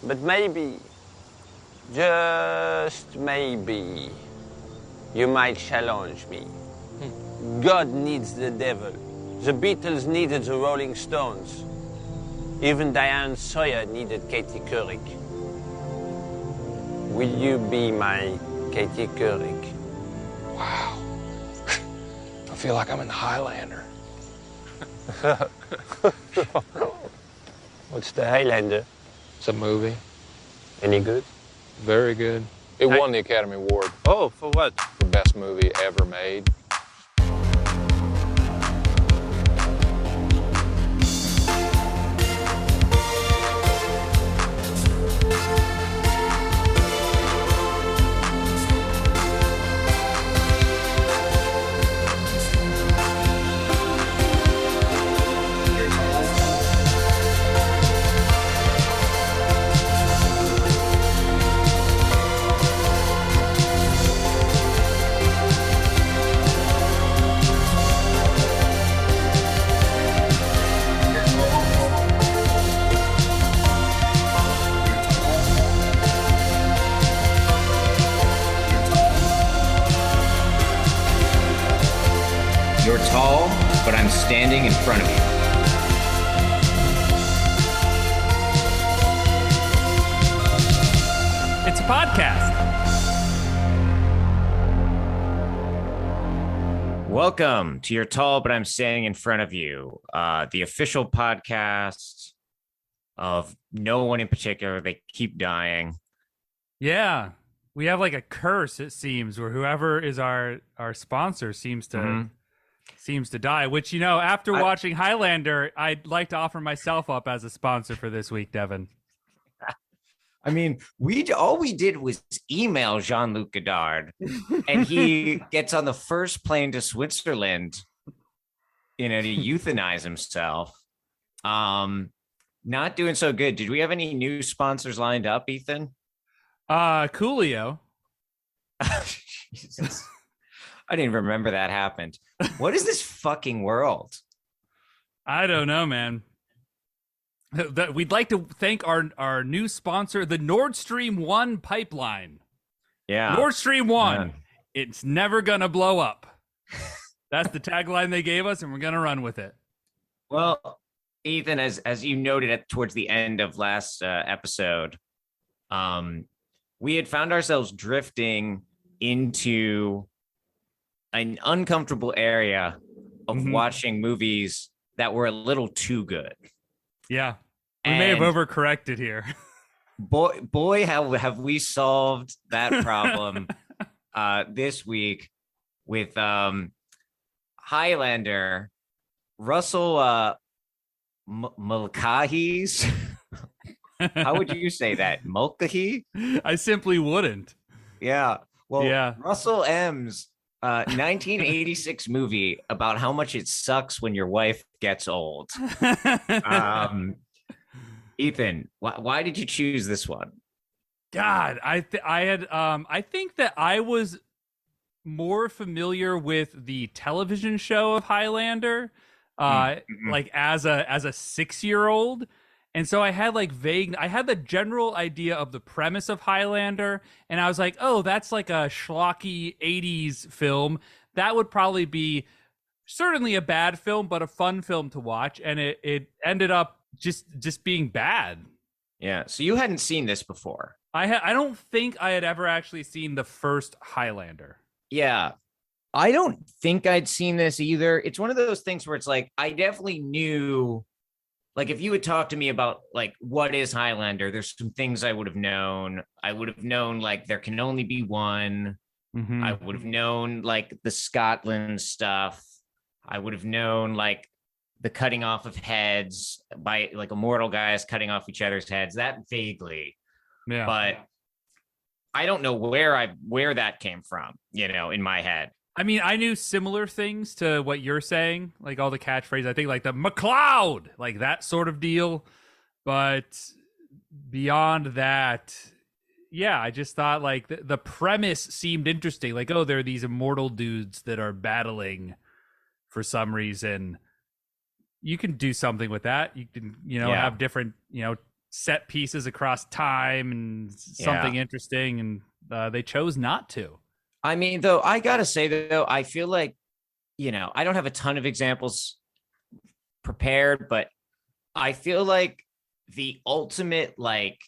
But maybe, just maybe, you might challenge me. God needs the devil. The Beatles needed the Rolling Stones. Even Diane Sawyer needed Katie Couric. Will you be my Katie Couric? Wow. I feel like I'm in the Highlander. What's the Highlander? It's a movie. Any good? Very good. It won the Academy Award Oh, for what? for best movie ever made. You're tall, but I'm standing in front of you. It's a podcast. Welcome to You're Tall, but I'm standing in front of you. The official podcast of no one in particular. They keep dying. Yeah. We have like a curse, it seems, where whoever is our sponsor seems to die, which, you know, after watching Highlander, I'd like to offer myself up as a sponsor for this week, Devin. I mean, all we did was email Jean-Luc Godard, and he gets on the first plane to Switzerland, to euthanize himself. Not doing so good. Did we have any new sponsors lined up, Ethan? Coolio. Jesus. I didn't even remember that happened. What is this fucking world? I don't know, man. We'd like to thank our new sponsor, the Nord Stream 1 pipeline. Yeah. Nord Stream 1. It's never going to blow up. That's the tagline they gave us, and we're going to run with it. Well, Ethan, as you noted towards the end of last episode, we had found ourselves drifting into an uncomfortable area of watching movies that were a little too good. Yeah. We may have overcorrected here. Boy, how have we solved that problem this week with Highlander, Russell Mulcahy's. How would you say that? Mulcahy? I simply wouldn't. Yeah. Well, yeah. Russell M's 1986 movie about how much it sucks when your wife gets old. Ethan, why did you choose this one? God, I think that I was more familiar with the television show of Highlander, like as a 6-year-old. And so I had the general idea of the premise of Highlander, and I was like, oh, that's like a schlocky 80s film. That would probably be certainly a bad film, but a fun film to watch. And it ended up just being bad. Yeah. So you hadn't seen this before. I don't think I had ever actually seen the first Highlander. Yeah. I don't think I'd seen this either. It's one of those things where it's like, I definitely knew. Like, if you had talked to me about, like, what is Highlander, there's some things I would have known. I would have known, like, there can only be one. Mm-hmm. I would have known, like, the Scotland stuff. I would have known, like, the cutting off of heads by, like, immortal guys cutting off each other's heads. That vaguely. Yeah. But I don't know where that came from, in my head. I mean, I knew similar things to what you're saying, like all the catchphrases. I think like the McLeod, like that sort of deal. But beyond that, yeah, I just thought like the premise seemed interesting. Like, oh, there are these immortal dudes that are battling for some reason. You can do something with that. You can, have different, set pieces across time and something interesting, and they chose not to. I mean, though, I gotta say though, I feel like, I don't have a ton of examples prepared, but I feel like the ultimate like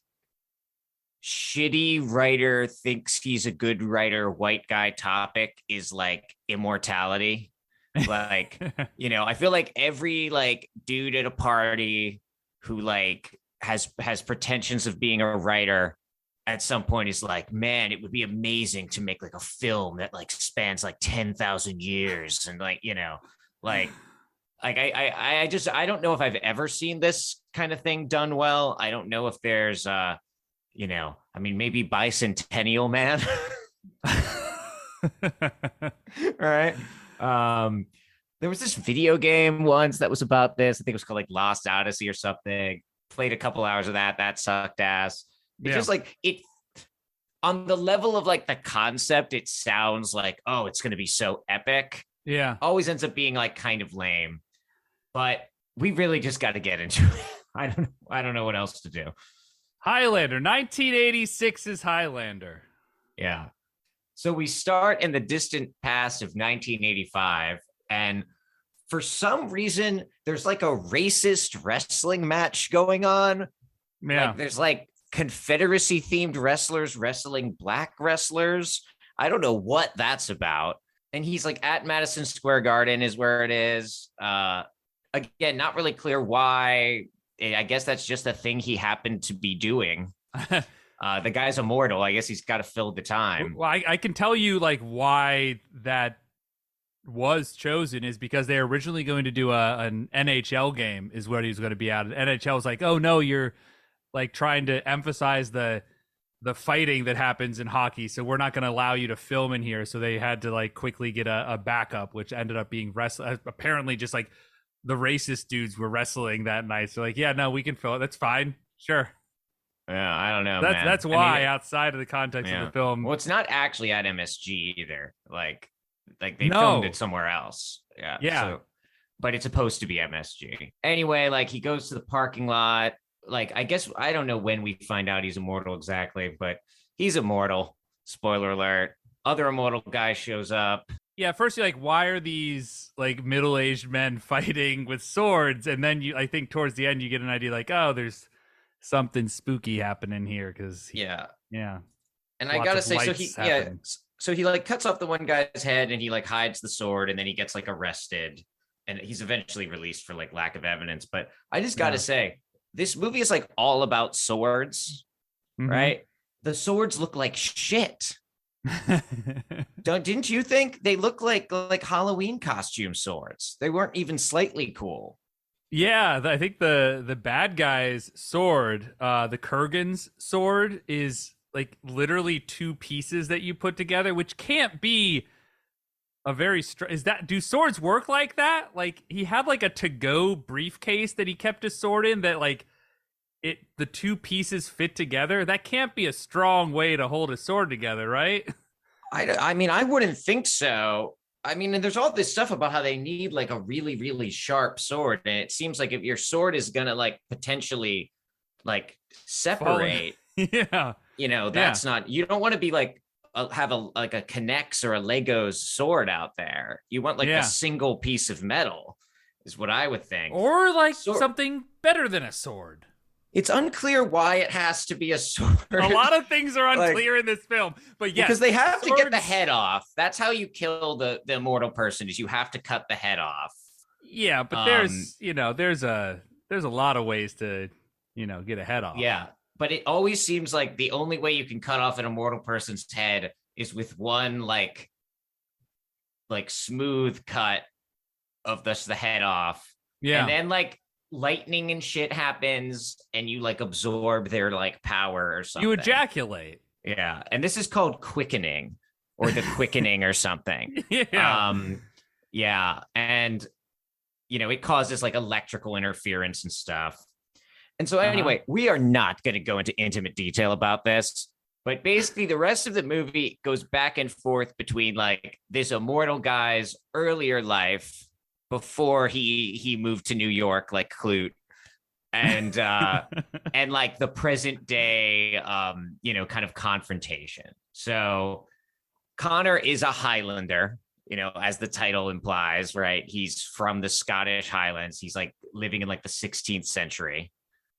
shitty writer thinks he's a good writer white guy topic is like immortality. Like, I feel like every like dude at a party who like has pretensions of being a writer at some point is like, man, it would be amazing to make like a film that like spans like 10,000 years. And like, I don't know if I've ever seen this kind of thing done well. I don't know if there's, maybe Bicentennial Man. Right. There was this video game once that was about this. I think it was called like Lost Odyssey or something. Played a couple hours of that. That sucked ass. It's just like it on the level of like the concept, it sounds like, oh, it's going to be so epic. Yeah. Always ends up being like kind of lame, but we really just got to get into it. I don't know what else to do. Highlander, 1986's Highlander. Yeah. So we start in the distant past of 1985, and for some reason, there's like a racist wrestling match going on. Yeah. Like, there's like Confederacy themed wrestlers wrestling black wrestlers. I don't know what that's about. And he's like at Madison Square Garden is where it is. Again, not really clear why. I guess that's just a thing he happened to be doing. The guy's immortal. I guess he's got to fill the time. Well, I can tell you like why that was chosen is because they're originally going to do an NHL game is what he was going to be at. And NHL was like, oh no, you're like trying to emphasize the fighting that happens in hockey, so we're not going to allow you to film in here. So they had to like quickly get a backup, which ended up being apparently just like the racist dudes were wrestling that night. So like, yeah, no, we can film it. That's fine. Sure. Yeah, I don't know. That's why outside of the context of the film. Well, it's not actually at MSG either. Like they filmed it somewhere else. Yeah. Yeah. So, but it's supposed to be MSG. Anyway, like he goes to the parking lot. Like, I guess I don't know when we find out he's immortal exactly, but he's immortal. Spoiler alert. Other immortal guy shows up. Yeah, first you're like, why are these like middle-aged men fighting with swords? And then I think towards the end you get an idea like, oh, there's something spooky happening here because yeah. And I gotta say, so he like cuts off the one guy's head and he like hides the sword and then he gets like arrested and he's eventually released for like lack of evidence. But I just gotta say, this movie is like all about swords, right? The swords look like shit. Didn't you think they look like Halloween costume swords? They weren't even slightly cool. Yeah, I think the bad guy's sword, the Kurgan's sword, is like literally two pieces that you put together, which can't be a very do swords work like that? Like he had like a to-go briefcase that he kept his sword in that like the two pieces fit together. That can't be a strong way to hold a sword together, right? I mean, I wouldn't think so. I mean, and there's all this stuff about how they need like a really, really sharp sword. And it seems like if your sword is going to like potentially like separate, that's not, you don't want to be like, have a K'NEX or a Lego's sword out there. You want like a single piece of metal is what I would think. Or like something better than a sword. It's unclear why it has to be a sword. A lot of things are unclear in this film, but yes, because they have to get the head off. That's how you kill the immortal person. Is you have to cut the head off. Yeah, but there's a lot of ways to get a head off. Yeah, but it always seems like the only way you can cut off an immortal person's head is with one like smooth cut of the head off. Yeah, and then like lightning and shit happens and you like absorb their like power or something. You ejaculate. Yeah. And this is called quickening or the quickening or something. Yeah. And it causes like electrical interference and stuff. And so anyway, we are not going to go into intimate detail about this, but basically the rest of the movie goes back and forth between like this immortal guy's earlier life before he moved to New York like Clute, and and like the present day kind of confrontation. So Connor is a Highlander, as the title implies, right? He's from the Scottish Highlands. He's like living in like the 16th century,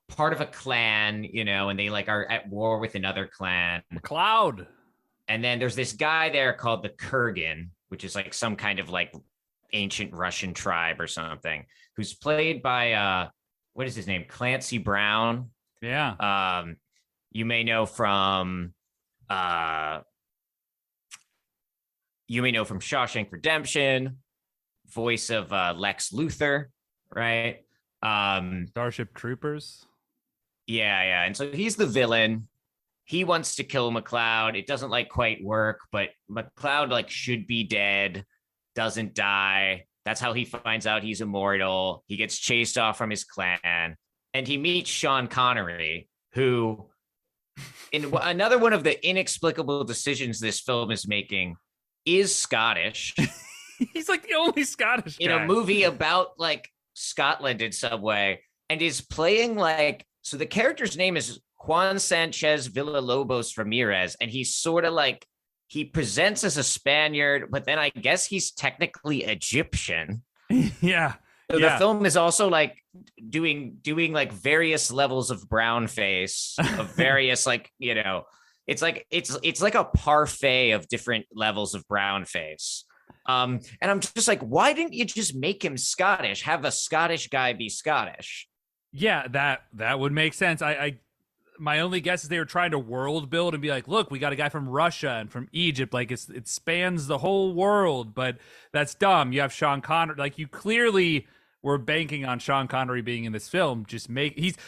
part of a clan, and they like are at war with another clan. MacLeod. And then there's this guy there called the Kurgan, which is like some kind of like ancient Russian tribe or something, who's played by what is his name? Clancy Brown. Yeah. You may know from Shawshank Redemption, voice of Lex Luthor, right? Starship Troopers. Yeah. And so he's the villain. He wants to kill MacLeod. It doesn't like quite work, but MacLeod like should be dead, doesn't die. That's how he finds out he's immortal. He gets chased off from his clan, and he meets Sean Connery, who, in another one of the inexplicable decisions this film is making, is Scottish. He's like the only Scottish guy in a movie about like Scotland in some way, and is playing like, so the character's name is Juan Sanchez Villalobos Ramirez, and he's sort of like, he presents as a Spaniard, but then I guess he's technically Egyptian. Yeah. So the film is also like doing like various levels of brown face, of various like, it's like a parfait of different levels of brown face. And I'm just like, why didn't you just make him Scottish? Have a Scottish guy be Scottish. Yeah, that would make sense. My only guess is they were trying to world build and be like, look, we got a guy from Russia and from Egypt. Like it spans the whole world, but that's dumb. You have Sean Connery. Like you clearly were banking on Sean Connery being in this film.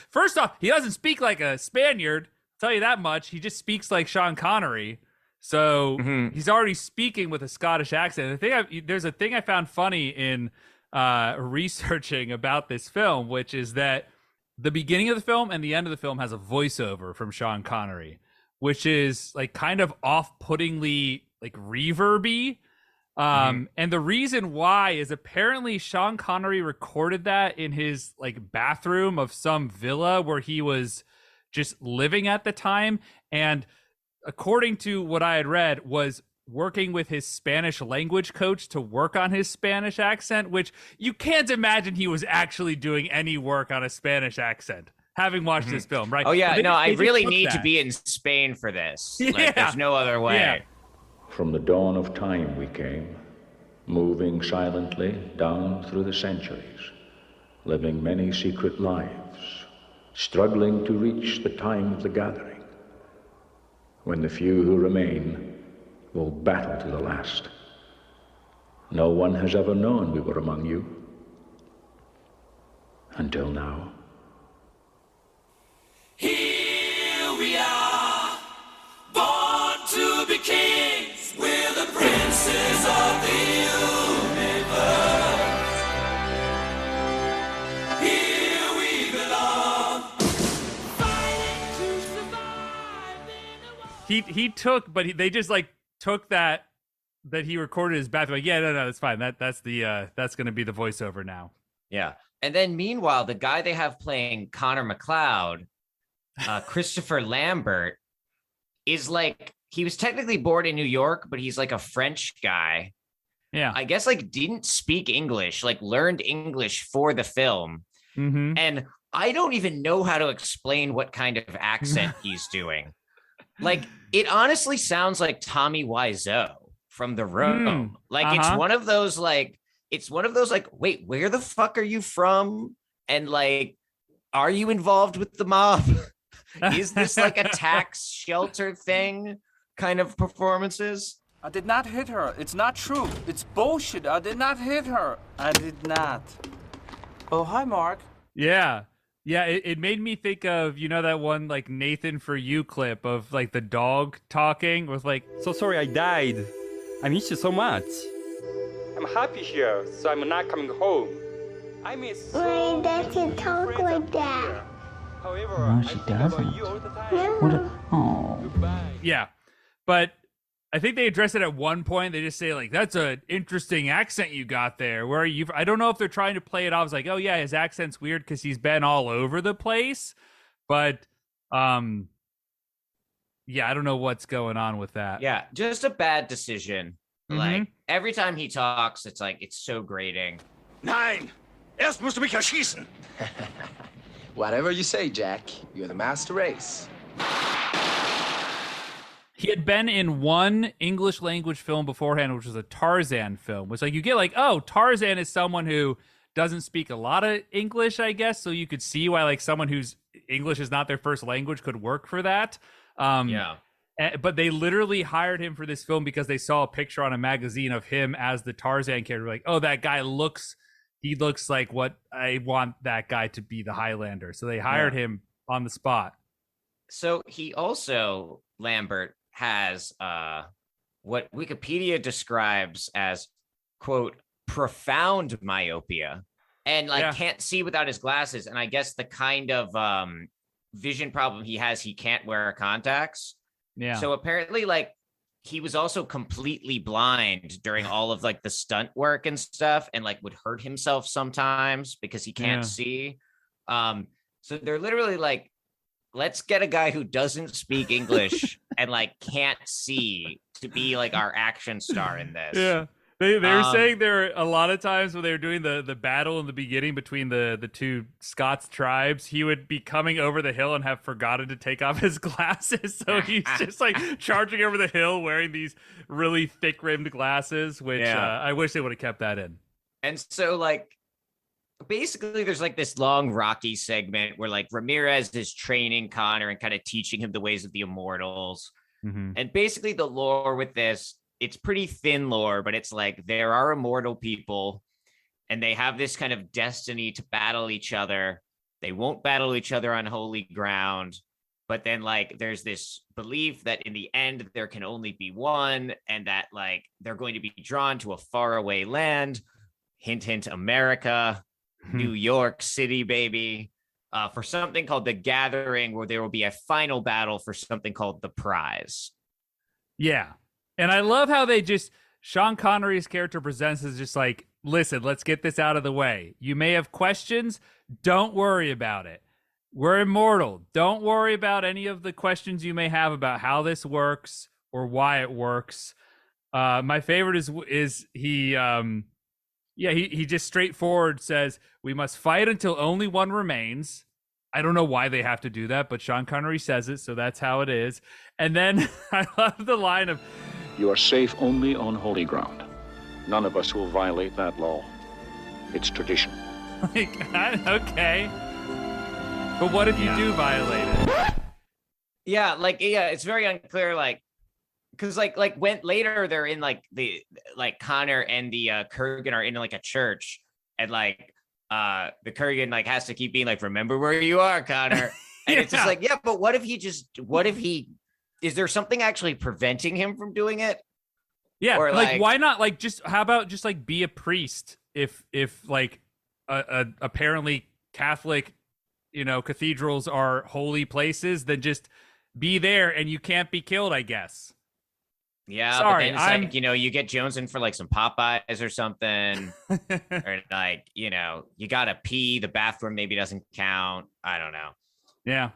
First off, he doesn't speak like a Spaniard. I'll tell you that much. He just speaks like Sean Connery. So he's already speaking with a Scottish accent. There's a thing I found funny in researching about this film, which is that the beginning of the film and the end of the film has a voiceover from Sean Connery, which is like kind of off-puttingly like reverby. And the reason why is apparently Sean Connery recorded that in his like bathroom of some villa where he was just living at the time. And according to what I had read, was working with his Spanish language coach to work on his Spanish accent, which you can't imagine he was actually doing any work on a Spanish accent, having watched this film, right? Oh, yeah. I really need to be in Spain for this. Like, there's no other way. Yeah. From the dawn of time we came, moving silently down through the centuries, living many secret lives, struggling to reach the time of the gathering, when the few who remain will battle to the last. No one has ever known we were among you, until now. Here we are, born to be kings. We're the princes of the universe. Here we belong, fighting to survive in a war. He took, but they just like took that he recorded his bathroom. Like, yeah, no, that's fine. That's going to be the voiceover now. Yeah. And then meanwhile, the guy they have playing Connor MacLeod, Christopher Lambert, is like, he was technically born in New York, but he's like a French guy. Yeah. I guess like didn't speak English, like learned English for the film. And I don't even know how to explain what kind of accent he's doing. Like, it honestly sounds like Tommy Wiseau from The Room. It's one of those like, wait, where the fuck are you from? And like, are you involved with the mob? Is this like a tax shelter thing kind of performances? I did not hit her. It's not true. It's bullshit. I did not hit her. I did not. Oh, hi, Mark. Yeah. Yeah, it made me think of, that one like Nathan For You clip of like the dog talking with like, so sorry I died. I miss you so much. I'm happy here, so I'm not coming home. I miss Why does she talk like that? However, No, she I think about doesn't. you all the time. Yeah. What a, oh. Goodbye. yeah. But I think they address it at one point. They just say like, "That's an interesting accent you got there. Where are you?" I don't know if they're trying to play it off as like, "Oh yeah, his accent's weird because he's been all over the place," but yeah, I don't know what's going on with that. Yeah, just a bad decision. Like every time he talks, it's like it's so grating. Nein, erst musst du mich erschießen. Whatever you say, Jack. You're the master race. He had been in one English language film beforehand, which was a Tarzan film. Which like you get like, oh, Tarzan is someone who doesn't speak a lot of English, I guess. So you could see why like someone whose English is not their first language could work for that. But they literally hired him for this film because they saw a picture on a magazine of him as the Tarzan character. Like, oh, that guy looks like what I want that guy to be, the Highlander. So they hired him on the spot. So he also, Lambert, has what Wikipedia describes as, quote, profound myopia, and like can't see without his glasses. And I guess the kind of vision problem he has, he can't wear contacts. Yeah. So apparently, like, he was also completely blind during all of like the stunt work and stuff, and like would hurt himself sometimes because he can't see. So they're literally like, let's get a guy who doesn't speak English and like can't see to be like our action star in this. Yeah. They were saying there a lot of times when they were doing the battle in the beginning between the two Scots tribes, he would be coming over the hill and have forgotten to take off his glasses. So he's just like charging over the hill wearing these really thick rimmed glasses, which I wish they would have kept that in. And so like, basically there's like this long Rocky segment where like Ramirez is training Connor and kind of teaching him the ways of the immortals. And basically the lore with this, it's pretty thin lore, but it's like there are immortal people and they have this kind of destiny to battle each other. They won't battle each other on holy ground, but then like there's this belief that in the end there can only be one, and that like they're going to be drawn to a faraway land, hint hint, America, New York City, baby, for something called the Gathering, where there will be a final battle for something called the Prize. Yeah. And I love how they just, Sean Connery's character presents as just like, listen, let's get this out of the way. You may have questions. Don't worry about it. We're immortal. Don't worry about any of the questions you may have about how this works or why it works. My favorite is he just straightforward says, we must fight until only one remains. I don't know why they have to do that, but Sean Connery says it, so that's how it is. And then I love the line of, you are safe only on holy ground. None of us will violate that law. It's tradition. Like, okay. But what if you do violate it? Yeah, like, yeah, it's very unclear, like, because like when later they're in like the like Connor and the Kurgan are in like a church, and like the Kurgan like has to keep being like, remember where you are, Connor. And it's just like, yeah, but what if he is there something actually preventing him from doing it? Yeah, or like why not like just how about just like be a priest if like apparently Catholic, you know, cathedrals are holy places, then just be there and you can't be killed, I guess. Yeah, sorry, but then it's like, you know, you get Jones in for like some Popeyes or something, or like, you know, you gotta pee, the bathroom maybe doesn't count. I don't know. Yeah.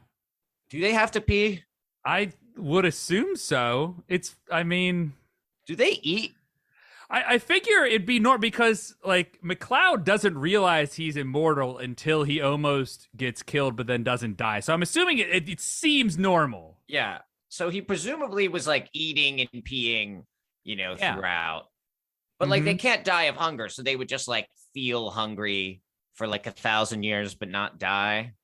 Do they have to pee? I would assume so. I mean, do they eat? I figure it'd be because like McLeod doesn't realize he's immortal until he almost gets killed, but then doesn't die. So I'm assuming it seems normal. Yeah. So he presumably was like eating and peeing, you know, throughout. But like they can't die of hunger, so they would just like feel hungry for like 1,000 years but not die.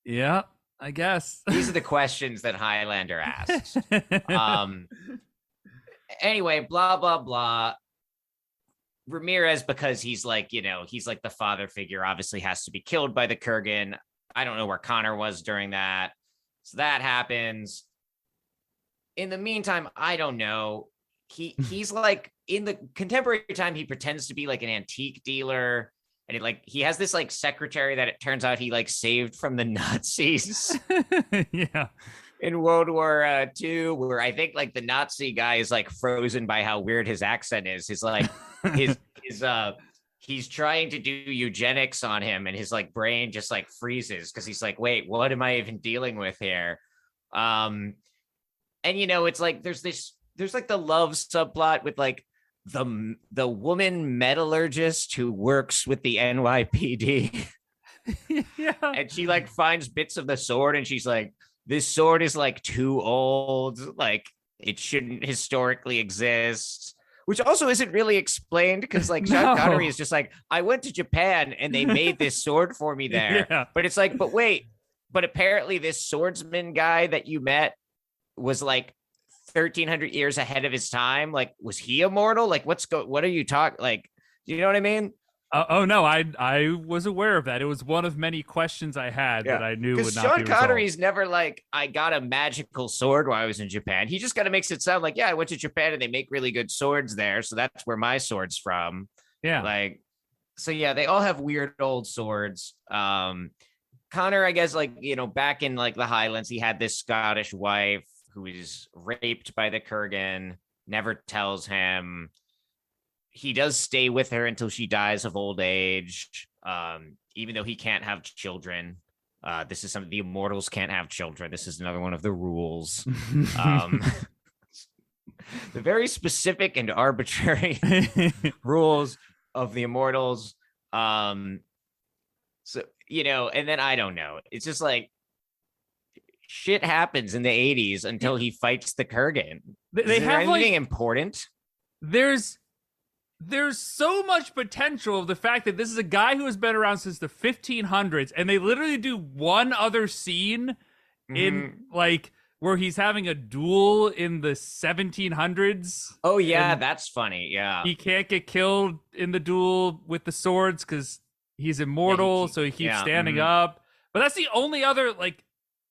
Yeah, I guess. These are the questions that Highlander asks. Anyway, blah, blah, blah. Ramirez, because he's like, you know, he's like the father figure, obviously has to be killed by the Kurgan. I don't know where Connor was during that. So that happens. In the meantime, I don't know. He's like, in the contemporary time, he pretends to be like an antique dealer. And he has this like secretary that it turns out he like saved from the Nazis. Yeah. in World War II, where I think like the Nazi guy is like frozen by how weird his accent is. His like his he's trying to do eugenics on him, and his like brain just like freezes because he's like, wait, what am I even dealing with here? And you know, it's like there's like the love subplot with like the woman metallurgist who works with the NYPD. Yeah. And she like finds bits of the sword and she's like, this sword is like too old, like it shouldn't historically exist, which also isn't really explained because like Sean Connery is just like, I went to Japan and they made this sword for me there. Yeah. But it's like, but wait, but apparently this swordsman guy that you met was like 1,300 years ahead of his time. Like, was he immortal? Like, what are you talking? Like, you know what I mean? Oh no, I was aware of that. It was one of many questions I had that I knew would not Sean be resolved. Connery's never like, I got a magical sword while I was in Japan. He just kind of makes it sound like, yeah, I went to Japan and they make really good swords there, so that's where my sword's from. Yeah. Like, so yeah, they all have weird old swords. Connor, I guess, like, you know, back in like the Highlands, he had this Scottish wife who is raped by the Kurgan, never tells him. He does stay with her until she dies of old age, even though he can't have children. This is the immortals can't have children. This is another one of the rules. The very specific and arbitrary rules of the immortals. So, you know, and then I don't know. It's just like shit happens in the 80s until he fights the Kurgan. They Is there have anything like important? There's so much potential of the fact that this is a guy who has been around since the 1500s, and they literally do one other scene in like where he's having a duel in the 1700s. Oh yeah, that's funny. Yeah, he can't get killed in the duel with the swords because he's immortal, so he keeps standing up. But that's the only other like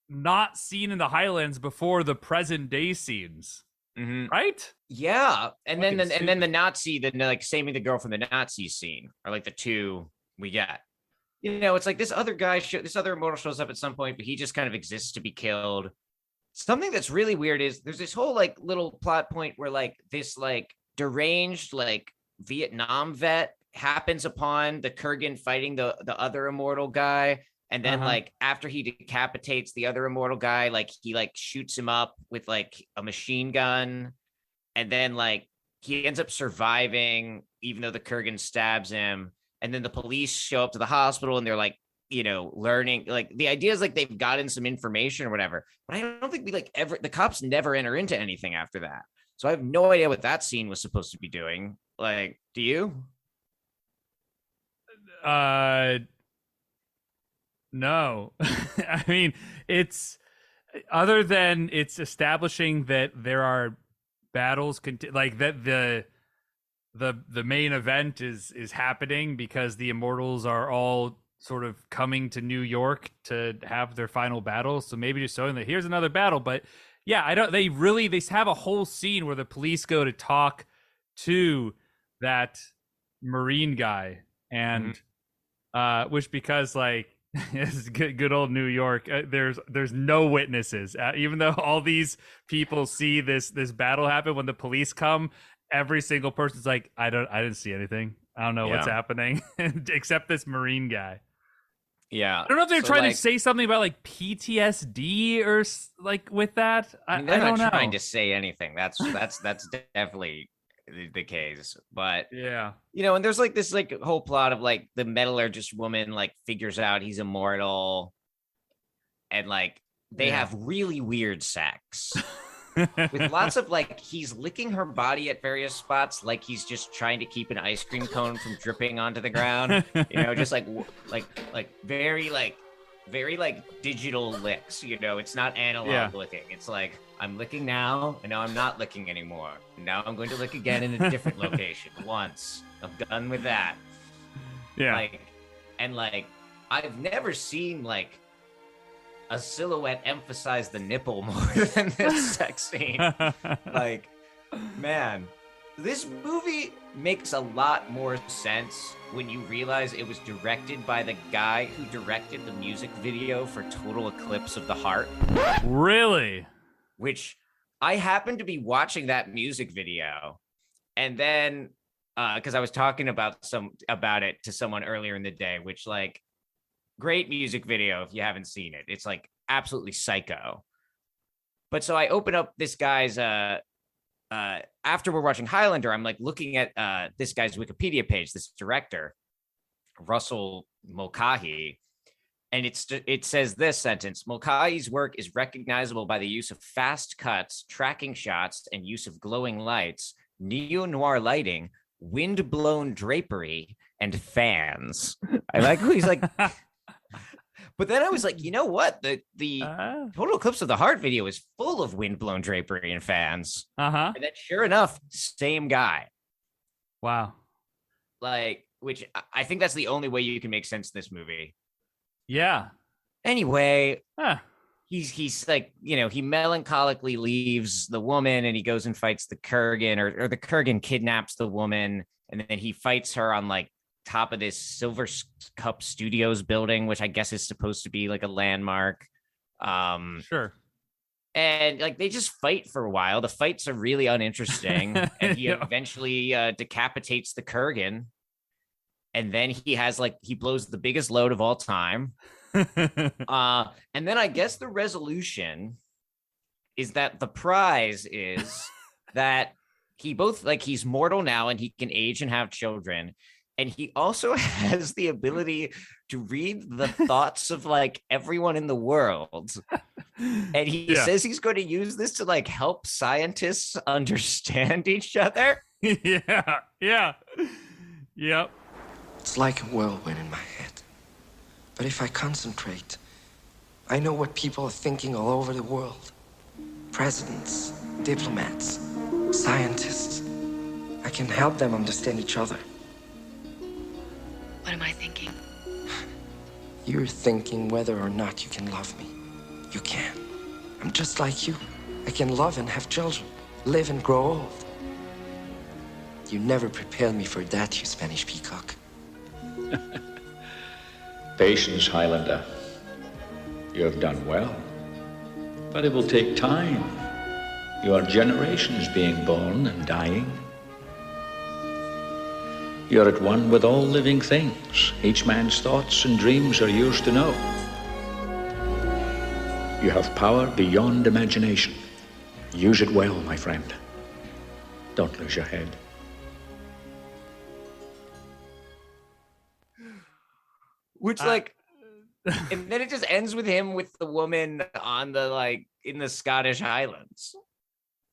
not seen in the Highlands before the present day scenes. Right? Yeah, and Fucking then the Nazi, then like saving the girl from the Nazi scene are like the two we get. You know, it's like this other guy, this other immortal shows up at some point, but he just kind of exists to be killed. Something that's really weird is there's this whole like little plot point where like this like deranged like Vietnam vet happens upon the Kurgan fighting the other immortal guy. And then like after he decapitates the other immortal guy, like he like shoots him up with like a machine gun. And then like he ends up surviving, even though the Kurgan stabs him. And then the police show up to the hospital and they're like, you know, learning, like the idea is like they've gotten some information or whatever. But I don't think the cops never enter into anything after that. So I have no idea what that scene was supposed to be doing. Like, do you? No. I mean, it's other than it's establishing that there are battles like that the main event is happening because the immortals are all sort of coming to New York to have their final battle. So maybe just showing that here's another battle, but yeah, they have a whole scene where the police go to talk to that Marine guy and which because like it's good old New York. There's no witnesses, even though all these people see this battle happen. When the police come, every single person's like, I didn't see anything. I don't know what's happening, except this Marine guy. Yeah, I don't know if they're trying to say something about like PTSD or like with that. I mean, they're don't not know. trying to say anything. That's definitely the case. But yeah, you know, and there's like this like whole plot of like the metallurgist woman like figures out he's immortal, and like they have really weird sex with lots of like he's licking her body at various spots, like he's just trying to keep an ice cream cone from dripping onto the ground. You know, just like very digital licks. You know, it's not analog licking. It's like I'm licking now, and now I'm not licking anymore. Now I'm going to lick again in a different location. Once I'm done with that. Yeah. Like I've never seen like a silhouette emphasize the nipple more than this sex scene. Like, man, This movie makes a lot more sense when you realize it was directed by the guy who directed the music video for Total Eclipse of the Heart. Really? Which I happened to be watching that music video, and then because I was talking about it to someone earlier in the day, which like great music video if you haven't seen it. It's like absolutely psycho. But so I open up this guy's after we're watching Highlander, I'm like looking at this guy's Wikipedia page, this director, Russell Mulcahy, and it says this sentence: Mulcahy's work is recognizable by the use of fast cuts, tracking shots, and use of glowing lights, neo-noir lighting, wind-blown drapery, and fans. I like who he's like. But then I was like, you know what? The Total Eclipse of the Heart video is full of wind-blown drapery and fans. Uh-huh. And then sure enough, same guy. Wow. Like, which I think that's the only way you can make sense of this movie. Yeah. Anyway, he's like, you know, he melancholically leaves the woman and he goes and fights the Kurgan, or the Kurgan kidnaps the woman, and then he fights her on like top of this Silver Cup Studios building, which I guess is supposed to be like a landmark. Sure. And like they just fight for a while. The fights are really uninteresting, and he eventually decapitates the Kurgan. And then he blows the biggest load of all time. And then I guess the resolution is that the prize is that he's mortal now and he can age and have children. And he also has the ability to read the thoughts of like everyone in the world. And he says he's going to use this to like help scientists understand each other. Yeah. Yep. It's like a whirlwind in my head. But if I concentrate, I know what people are thinking all over the world. Presidents, diplomats, scientists. I can help them understand each other. What am I thinking? You're thinking whether or not you can love me. You can. I'm just like you. I can love and have children, live and grow old. You never prepared me for that, you Spanish peacock. Patience, Highlander. You have done well. But it will take time. You are generations being born and dying. You're at one with all living things. Each man's thoughts and dreams are yours to know. You have power beyond imagination. Use it well, my friend. Don't lose your head. Which like, and then it just ends with him with the woman on the like in the Scottish Highlands.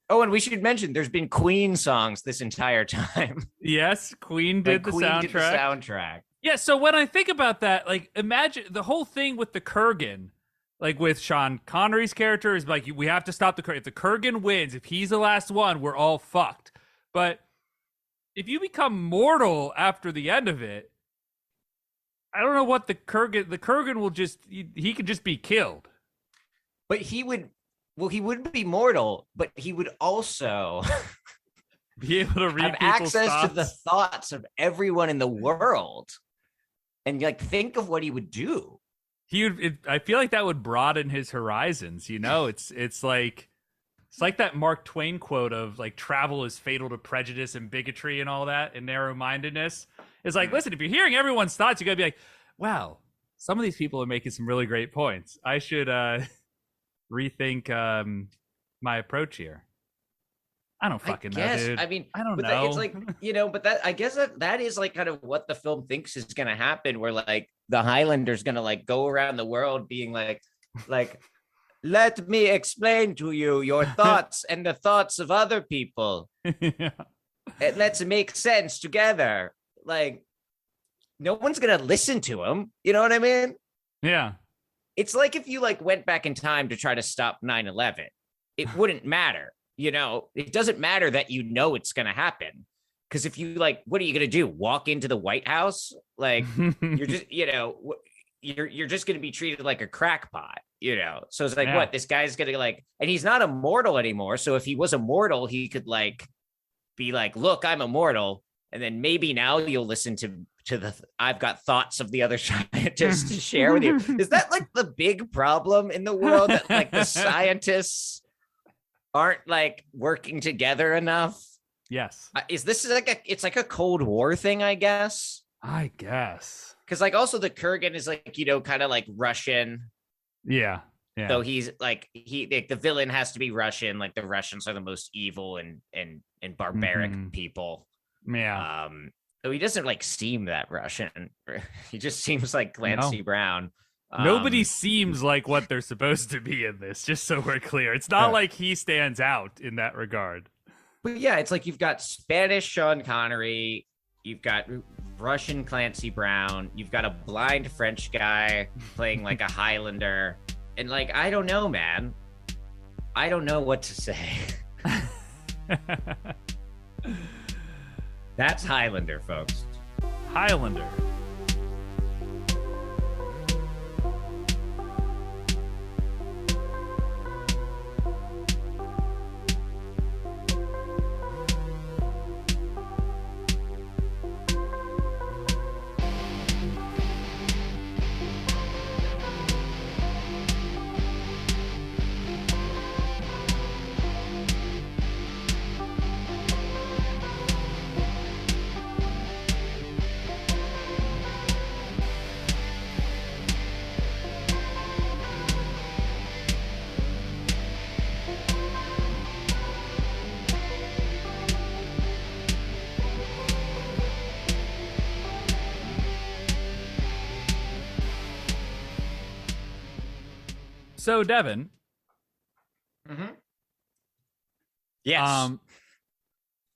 Oh, and we should mention there's been Queen songs this entire time. Yes, Queen did the soundtrack. Yeah, so when I think about that, like imagine the whole thing with the Kurgan, like with Sean Connery's character is like we have to stop the Kurgan. If the Kurgan wins, if he's the last one, we're all fucked. But if you become mortal after the end of it, I don't know what the Kurgan will just he could just be killed. But he would be mortal, but he would also be able to read have access to the thoughts of everyone in the world, and like think of what he would do. I feel like that would broaden his horizons. You know, it's like that Mark Twain quote of like travel is fatal to prejudice and bigotry and all that and narrow-mindedness. It's like, listen, if you're hearing everyone's thoughts, you gotta be like, wow, some of these people are making some really great points. I should rethink my approach here. I don't fucking know, dude. I mean, I don't know. know. It's like, you know, but I guess that is like kind of what the film thinks is going to happen, where like the Highlander's going to like go around the world being like, let me explain to you your thoughts and the thoughts of other people. Let's make sense together. Like, no one's going to listen to him. You know what I mean? Yeah. It's like if you like went back in time to try to stop 9/11, it wouldn't matter. You know, it doesn't matter that you know it's going to happen. Because if you like, what are you going to do? Walk into the White House? Like, you're just, you know, you're just going to be treated like a crackpot, you know? So it's like, what? This guy's going to like, and he's not immortal anymore. So if he was immortal, he could like be like, look, I'm immortal. And then maybe now you'll listen to the I've got thoughts of the other scientists to share with you. Is that like the big problem in the world, that like the scientists aren't like working together enough? Yes. Is this like it's like a Cold War thing, I guess? I guess. Because like also the Kurgan is like, kind of like Russian. Yeah. Yeah. So he's like the villain has to be Russian. Like the Russians are the most evil and barbaric people. Yeah. So he doesn't like seem that Russian. He just seems like Clancy Brown. Nobody seems like what they're supposed to be in this, just so we're clear. It's not like he stands out in that regard. But yeah, it's like you've got Spanish Sean Connery, you've got Russian Clancy Brown, you've got a blind French guy playing like a Highlander. And like, I don't know, man. I don't know what to say. That's Highlander, folks. Highlander. So, Devin. Mm-hmm. Yes.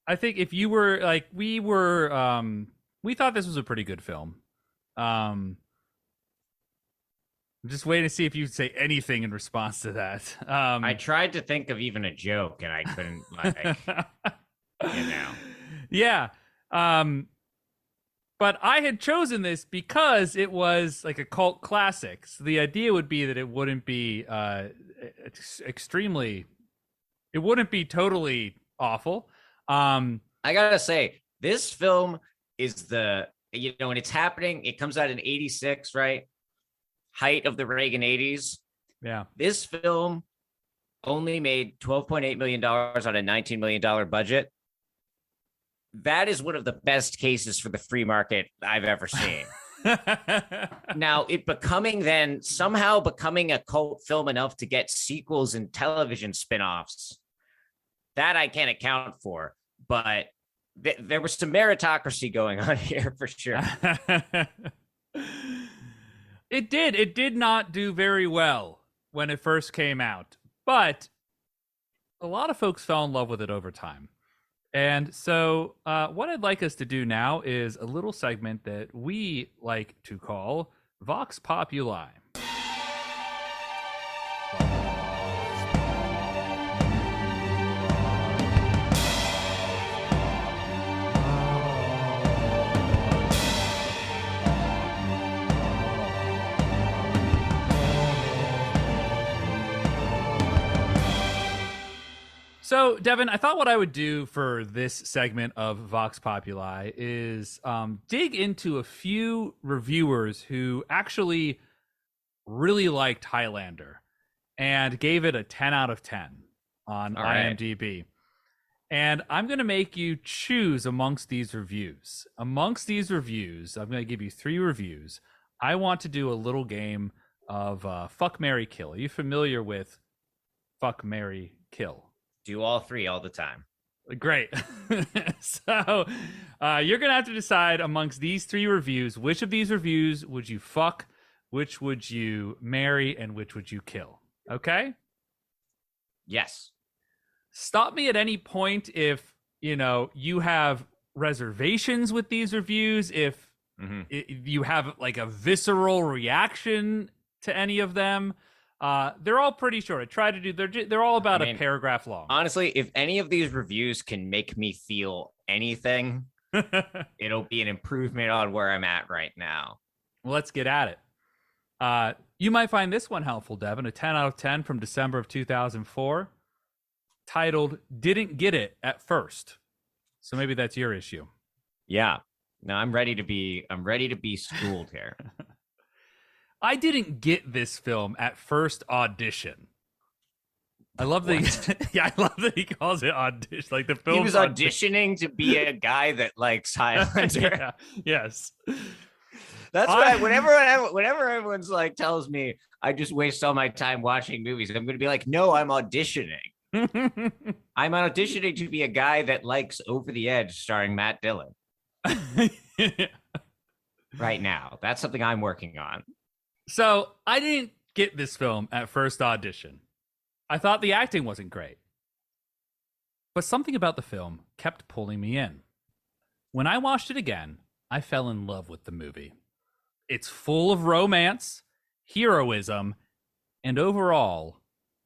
I think if you were like, we thought this was a pretty good film. I'm just waiting to see if you'd say anything in response to that. I tried to think of even a joke and I couldn't, like, Yeah. But I had chosen this because it was like a cult classic. So the idea would be that it wouldn't be it wouldn't be totally awful. I gotta say, this film is when it's happening, it comes out in 86, right? Height of the Reagan 80s. Yeah. This film only made $12.8 million on a $19 million budget. That is one of the best cases for the free market I've ever seen. Now, somehow becoming a cult film enough to get sequels and television spinoffs, that I can't account for. But there was some meritocracy going on here for sure. It did not do very well when it first came out, but a lot of folks fell in love with it over time. And so what I'd like us to do now is a little segment that we like to call Vox Populi. So, Devin, I thought what I would do for this segment of Vox Populi is dig into a few reviewers who actually really liked Highlander and gave it a 10 out of 10 on IMDb. And I'm going to make you choose amongst these reviews. Amongst these reviews, I'm going to give you 3 reviews. I want to do a little game of Fuck, Marry, Kill. Are you familiar with Fuck, Marry, Kill? Do all 3 all the time. Great. So you're going to have to decide amongst these 3 reviews, which of these reviews would you fuck, which would you marry, and which would you kill? Okay? Yes. Stop me at any point if, you have reservations with these reviews, if you have like a visceral reaction to any of them. They're all pretty short. I try to do. They're all about a paragraph long. Honestly, if any of these reviews can make me feel anything, it'll be an improvement on where I'm at right now. Well, let's get at it. You might find this one helpful, Devin. A 10 out of 10 from December of 2004, titled "Didn't Get It at First." So maybe that's your issue. Yeah. No, I'm ready to be schooled here. I didn't get this film at first audition. I love that. I love that he calls it audition. Like the film. He was auditioning to be a guy that likes Highlander. Yeah, yes. That's what whenever everyone's like tells me I just waste all my time watching movies, I'm going to be like, no, I'm auditioning. I'm auditioning to be a guy that likes Over the Edge starring Matt Dillon. Right now. That's something I'm working on. So I didn't get this film at first audition. I thought the acting wasn't great. But something about the film kept pulling me in. When I watched it again, I fell in love with the movie. It's full of romance, heroism, and overall,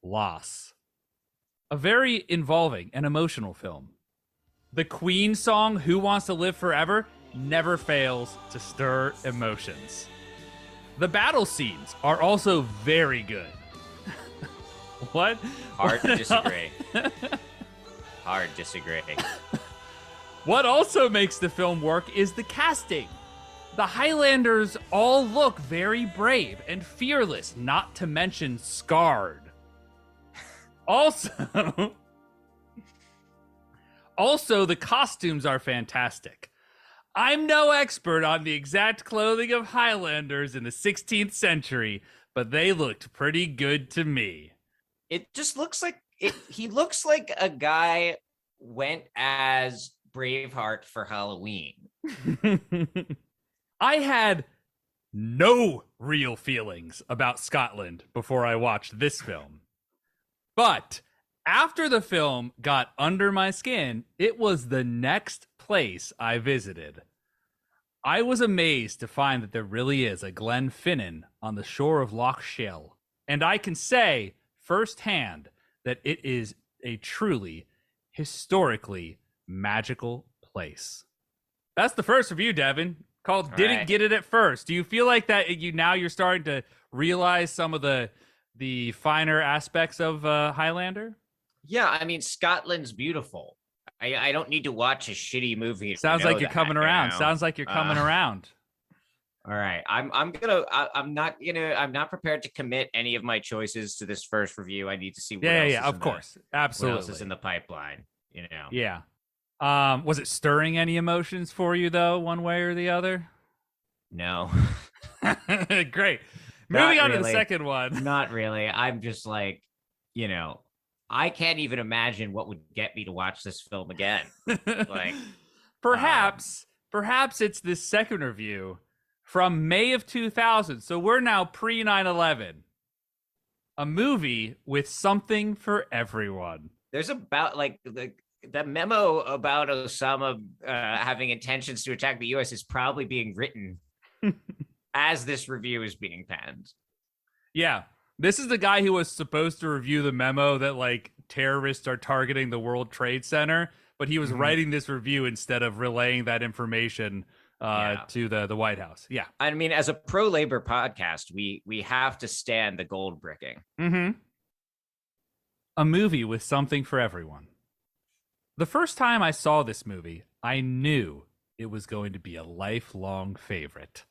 loss. A very involving and emotional film. The Queen song, Who Wants to Live Forever, never fails to stir emotions. The battle scenes are also very good. What? Hard to disagree. Hard disagree. What also makes the film work is the casting. The Highlanders all look very brave and fearless, not to mention scarred. Also, the costumes are fantastic. I'm no expert on the exact clothing of Highlanders in the 16th century, but they looked pretty good to me. It just looks like he looks like a guy went as Braveheart for Halloween. I had no real feelings about Scotland before I watched this film. But after the film got under my skin, it was the next place I visited. I was amazed to find that there really is a Glenfinnan on the shore of Loch Shiel. And I can say firsthand that it is a truly historically magical place. That's the first review, Devin, called All Didn't right. Get It at First. Do you feel like that you're starting to realize some of the finer aspects of Highlander? Yeah, I mean, Scotland's beautiful. I don't need to watch a shitty movie. to Sounds know like you're that, coming you around. know? Sounds like you're coming around. All right. I'm not prepared to commit any of my choices to this first review. I need to see what else is Of in course. what Absolutely. else is in the pipeline, you know. Yeah. Was it stirring any emotions for you though, one way or the other? No. Great. Not Moving on to the really. second one. Not really. I'm just like, you know, I can't even imagine what would get me to watch this film again. Like, Perhaps it's this second review from May of 2000. So we're now pre 9/11. A movie with something for everyone. there's about like the memo about Osama having intentions to attack the U.S. is probably being written as this review is being penned. Yeah. This is the guy who was supposed to review the memo that like terrorists are targeting the World Trade Center, but he was writing this review instead of relaying that information to the White House. Yeah. I mean, as a pro-labor podcast, we have to stand the gold bricking. Mm-hmm. A movie with something for everyone. The first time I saw this movie, I knew it was going to be a lifelong favorite.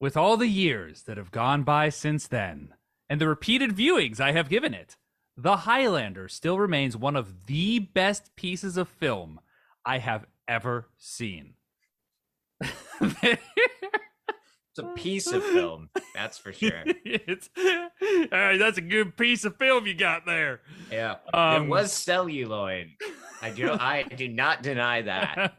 With all the years that have gone by since then, and the repeated viewings I have given it, The Highlander still remains one of the best pieces of film I have ever seen. It's a piece of film, that's for sure. That's a good piece of film you got there. Yeah, it was celluloid. I do not deny that.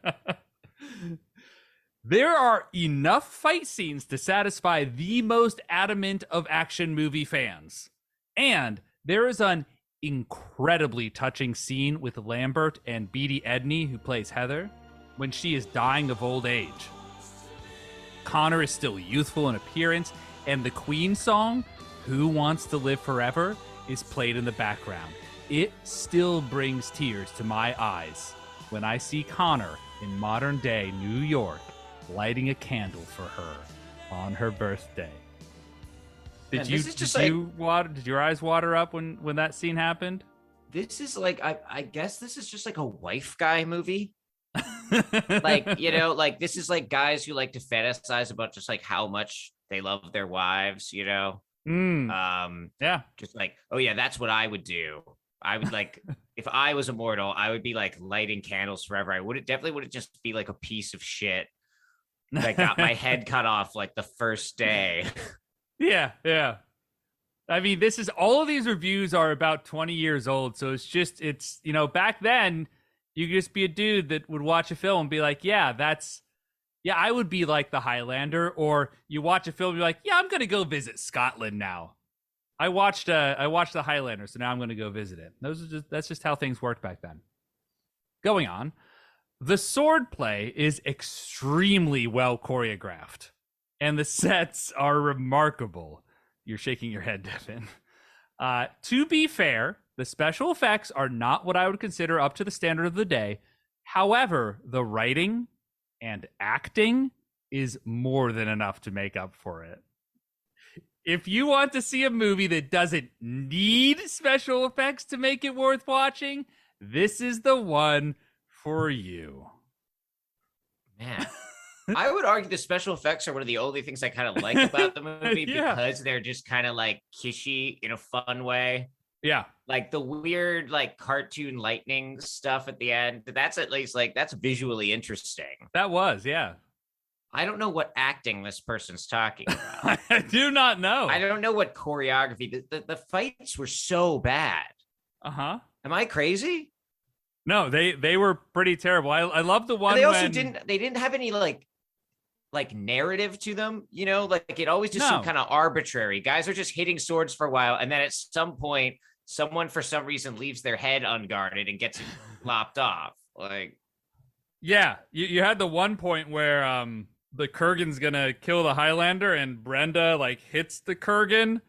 There are enough fight scenes to satisfy the most adamant of action movie fans. And there is an incredibly touching scene with Lambert and Beatty Edney, who plays Heather, when she is dying of old age. Connor is still youthful in appearance, and the Queen song, Who Wants to Live Forever, is played in the background. It still brings tears to my eyes when I see Connor in modern day New York lighting a candle for her on her birthday. Did your eyes water up when that scene happened? This is like I guess this is just like a wife guy movie. Like, you know, like this is like guys who like to fantasize about just like how much they love their wives, you know. Yeah. Just like, oh yeah, that's what I would do. I would like if I was immortal, I would be like lighting candles forever. I would definitely wouldn't just be like a piece of shit that got my head cut off like the first day. Yeah, yeah. I mean, this is all of these reviews are about 20 years old, so it's you know, back then you could just be a dude that would watch a film and be like, yeah, I would be like the Highlander, or you watch a film and you're like, yeah, I'm gonna go visit Scotland now. I watched the Highlander, so now I'm gonna go visit it. That's just how things worked back then. Going on, the sword play is extremely well choreographed, and the sets are remarkable. You're shaking your head, Devin. To be fair, the special effects are not what I would consider up to the standard of the day. However, the writing and acting is more than enough to make up for it. If you want to see a movie that doesn't need special effects to make it worth watching, this is the one for you. Man. I would argue the special effects are one of the only things I kind of like about the movie because they're just kind of like kishy in a fun way. Yeah. Like the weird, like cartoon lightning stuff at the end. That's at least like that's visually interesting. That was, yeah. I don't know what acting this person's talking about. I do not know. I don't know what choreography. The fights were so bad. Uh-huh. Am I crazy? No, they were pretty terrible. I love the one. And they also didn't have any like narrative to them, you know, like it always just seemed kind of arbitrary. Guys are just hitting swords for a while, and then at some point, someone for some reason leaves their head unguarded and gets lopped off. Like, yeah, you had the one point where the Kurgan's gonna kill the Highlander, and Brenda like hits the Kurgan,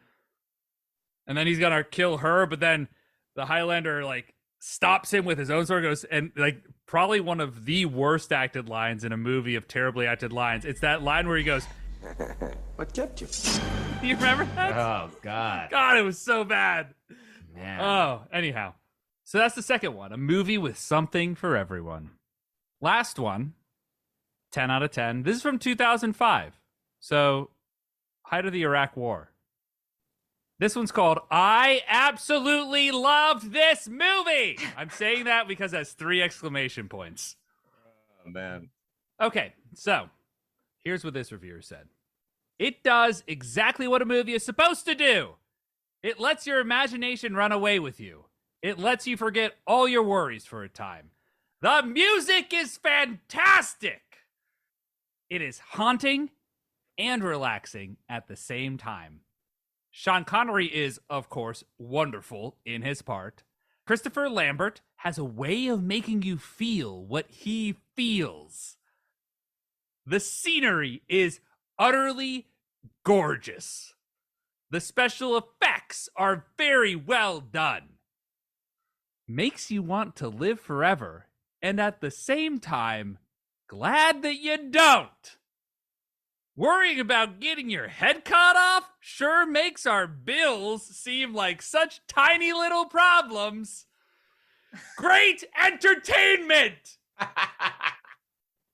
and then he's gonna kill her, but then the Highlander like stops him with his own sword, goes, and like probably one of the worst acted lines in a movie of terribly acted lines. It's that line where he goes, "What kept you?" Do you remember that? Oh God, God, it was so bad. Man. Oh, anyhow, so that's the second one, a movie with something for everyone. Last one, 10 out of 10. This is from 2005, so height of the Iraq War. This one's called I Absolutely Loved This Movie. I'm saying that because it has 3 exclamation points. Oh, man. Okay, so here's what this reviewer said. It does exactly what a movie is supposed to do. It lets your imagination run away with you. It lets you forget all your worries for a time. The music is fantastic. It is haunting and relaxing at the same time. Sean Connery is, of course, wonderful in his part. Christopher Lambert has a way of making you feel what he feels. The scenery is utterly gorgeous. The special effects are very well done. Makes you want to live forever, and at the same time, glad that you don't. Worrying about getting your head cut off sure makes our bills seem like such tiny little problems. Great entertainment!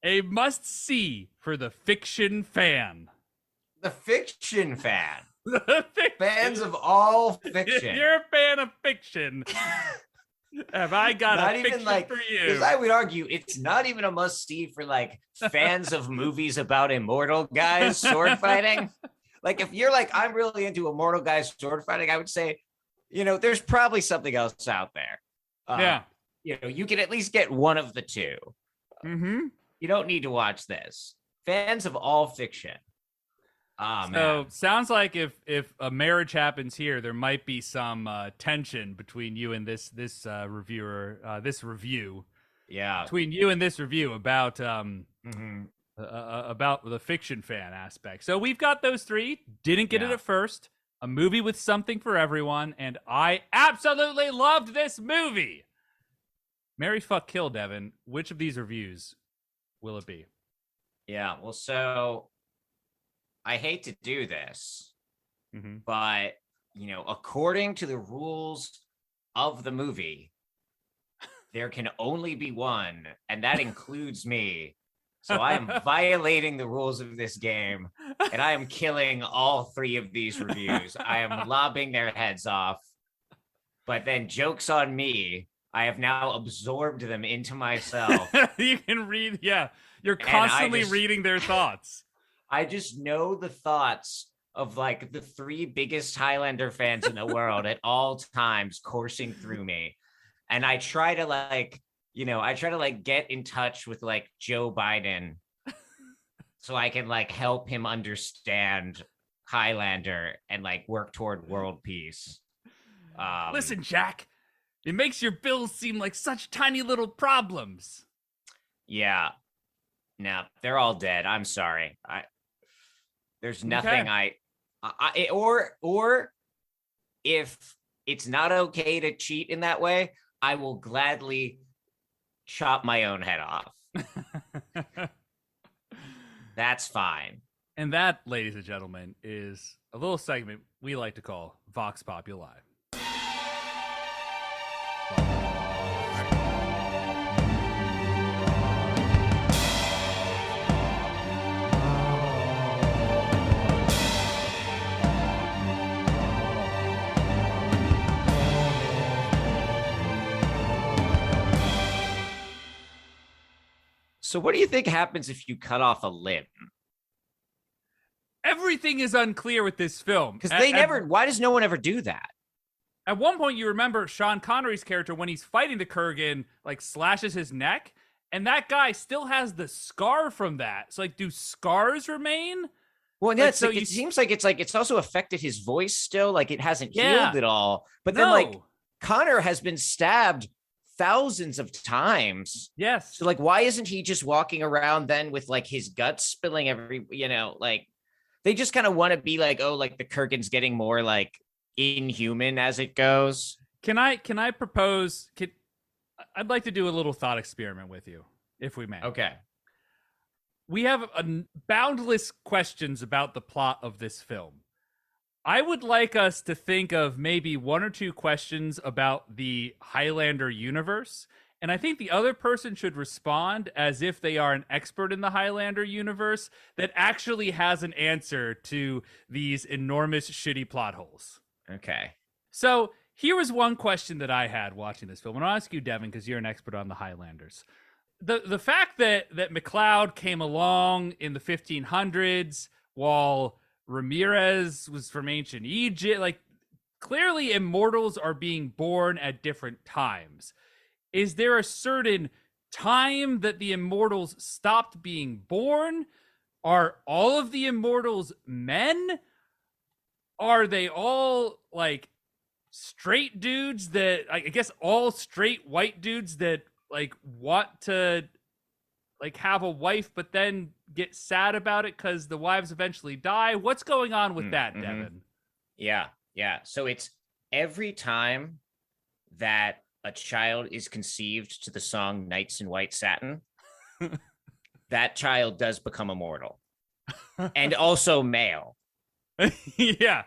A must-see for the fiction fan. The fiction fan. The Fans of all fiction. If you're a fan of fiction, have I got not a even fiction like, for you? because I would argue it's not even a must-see for like fans of movies about immortal guys sword fighting. Like if you're like, I'm really into immortal guys sword fighting, I would say, you know, there's probably something else out there. Yeah. You know, you can at least get one of the two. Mm-hmm. You don't need to watch this. Fans of all fiction. So sounds like if a marriage happens here, there might be some tension between you and this reviewer, this review. Yeah. Between you and this review about about the fiction fan aspect. So we've got those 3. Didn't get it at first. A movie with something for everyone, and I absolutely loved this movie. Marry, fuck, kill, Devin. Which of these reviews will it be? Yeah. Well, so I hate to do this, but, you know, according to the rules of the movie, there can only be one, and that includes me. So I am violating the rules of this game, and I am killing all 3 of these reviews. I am lobbing their heads off. But then joke's on me. I have now absorbed them into myself. You can read, you're constantly reading their thoughts. I just know the thoughts of like the 3 biggest Highlander fans in the world at all times coursing through me. And I try to get in touch with like Joe Biden so I can like help him understand Highlander and like work toward world peace. Listen, Jack, it makes your bills seem like such tiny little problems. Yeah. No, they're all dead. I'm sorry. There's nothing or if it's not okay to cheat in that way, I will gladly chop my own head off. That's fine. And that, ladies and gentlemen, is a little segment we like to call Vox Populi. So what do you think happens if you cut off a limb? Everything is unclear with this film. Because why does no one ever do that? At one point, you remember Sean Connery's character, when he's fighting the Kurgan, like slashes his neck, and that guy still has the scar from that. So like, do scars remain? Well, yeah, it seems like it's also affected his voice still. Like it hasn't healed at all. But then like Connor has been stabbed thousands of times. Yes. So like, why isn't he just walking around then with like his guts spilling like they just kind of want to be like, oh, like the Kurgan's getting more like inhuman as it goes. Can I propose? I'd like to do a little thought experiment with you, if we may. Okay. We have boundless questions about the plot of this film. I would like us to think of maybe 1 or 2 questions about the Highlander universe, and I think the other person should respond as if they are an expert in the Highlander universe that actually has an answer to these enormous shitty plot holes. Okay. So here was one question that I had watching this film, and I'll ask you, Devin, because you're an expert on the Highlanders. The fact that MacLeod came along in the 1500s while Ramirez was from ancient Egypt, like clearly immortals are being born at different times. Is there a certain time that the immortals stopped being born? Are all of the immortals men? Are they all like straight dudes that, I guess all straight white dudes that like want to like have a wife but then get sad about it because the wives eventually die? What's going on with that, Devin? Yeah. So it's every time that a child is conceived to the song Nights in White Satin, that child does become immortal. And also male. Yeah.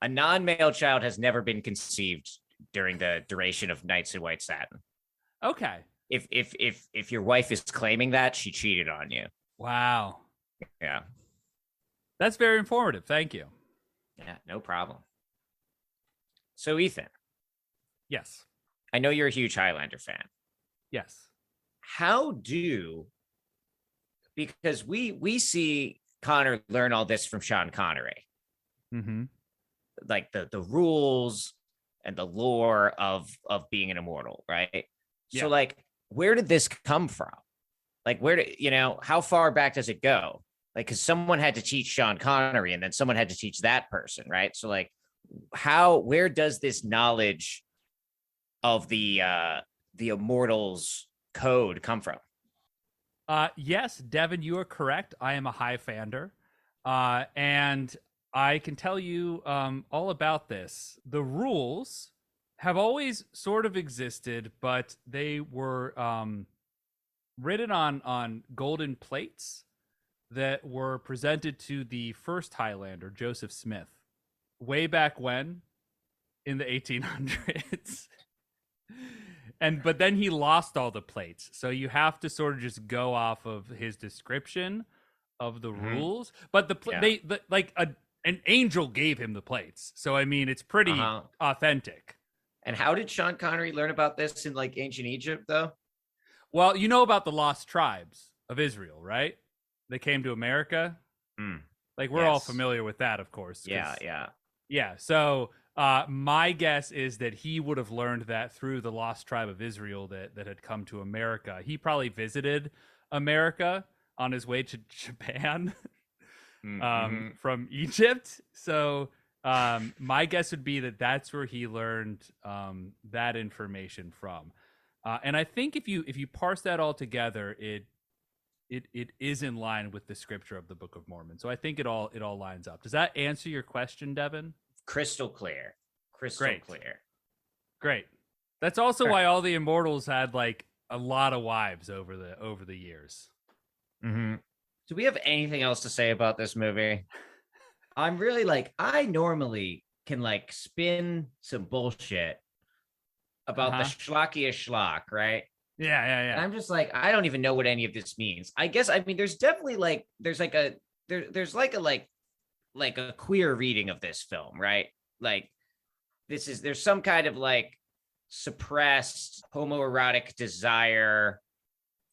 A non-male child has never been conceived during the duration of Nights in White Satin. Okay. If your wife is claiming that, she cheated on you. Wow. Yeah. That's very informative. Thank you. Yeah, no problem. So Ethan. Yes. I know you're a huge Highlander fan. Yes. Because we see Connor learn all this from Sean Connery. Mm-hmm. Like the rules and the lore of being an immortal, right? Yeah. So like, where did this come from? Like, how far back does it go? Like, because someone had to teach Sean Connery and then someone had to teach that person, right? So like, where does this knowledge of the immortals code come from? Yes, Devin, you are correct. I am a Highfander. And I can tell you all about this. The rules have always sort of existed, but they were written on golden plates that were presented to the first Highlander, Joseph Smith, way back when in the 1800s. but then he lost all the plates. So you have to sort of just go off of his description of the rules. But an angel gave him the plates. So I mean, it's pretty authentic. And how did Sean Connery learn about this in like ancient Egypt, though? Well, you know about the lost tribes of Israel, right? They came to America. Like we're all familiar with that, of course. Yeah. So my guess is that he would have learned that through the lost tribe of Israel that had come to America. He probably visited America on his way to Japan from Egypt. So my guess would be that that's where he learned that information from. And I think if you parse that all together, it is in line with the scripture of the Book of Mormon. So I think it all lines up. Does that answer your question, Devin? Crystal clear. Clear. Great. That's also why all the immortals had like a lot of wives over the years. Do we have anything else to say about this movie? I'm really like, I normally can like spin some bullshit about the schlockiest schlock, right? Yeah. And I'm just like, I don't even know what any of this means. I guess, I mean, there's definitely like, there's a queer reading of this film, right? Like there's some kind of like suppressed homoerotic desire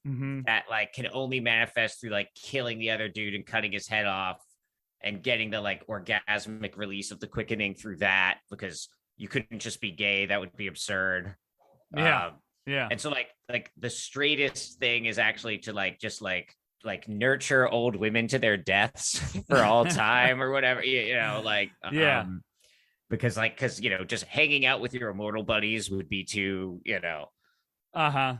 that like can only manifest through like killing the other dude and cutting his head off and getting the like orgasmic release of the quickening through that, because you couldn't just be gay. That would be absurd. Yeah. And so like the straightest thing is actually to like just like nurture old women to their deaths for all time or whatever, you know, like because just hanging out with your immortal buddies would be too, because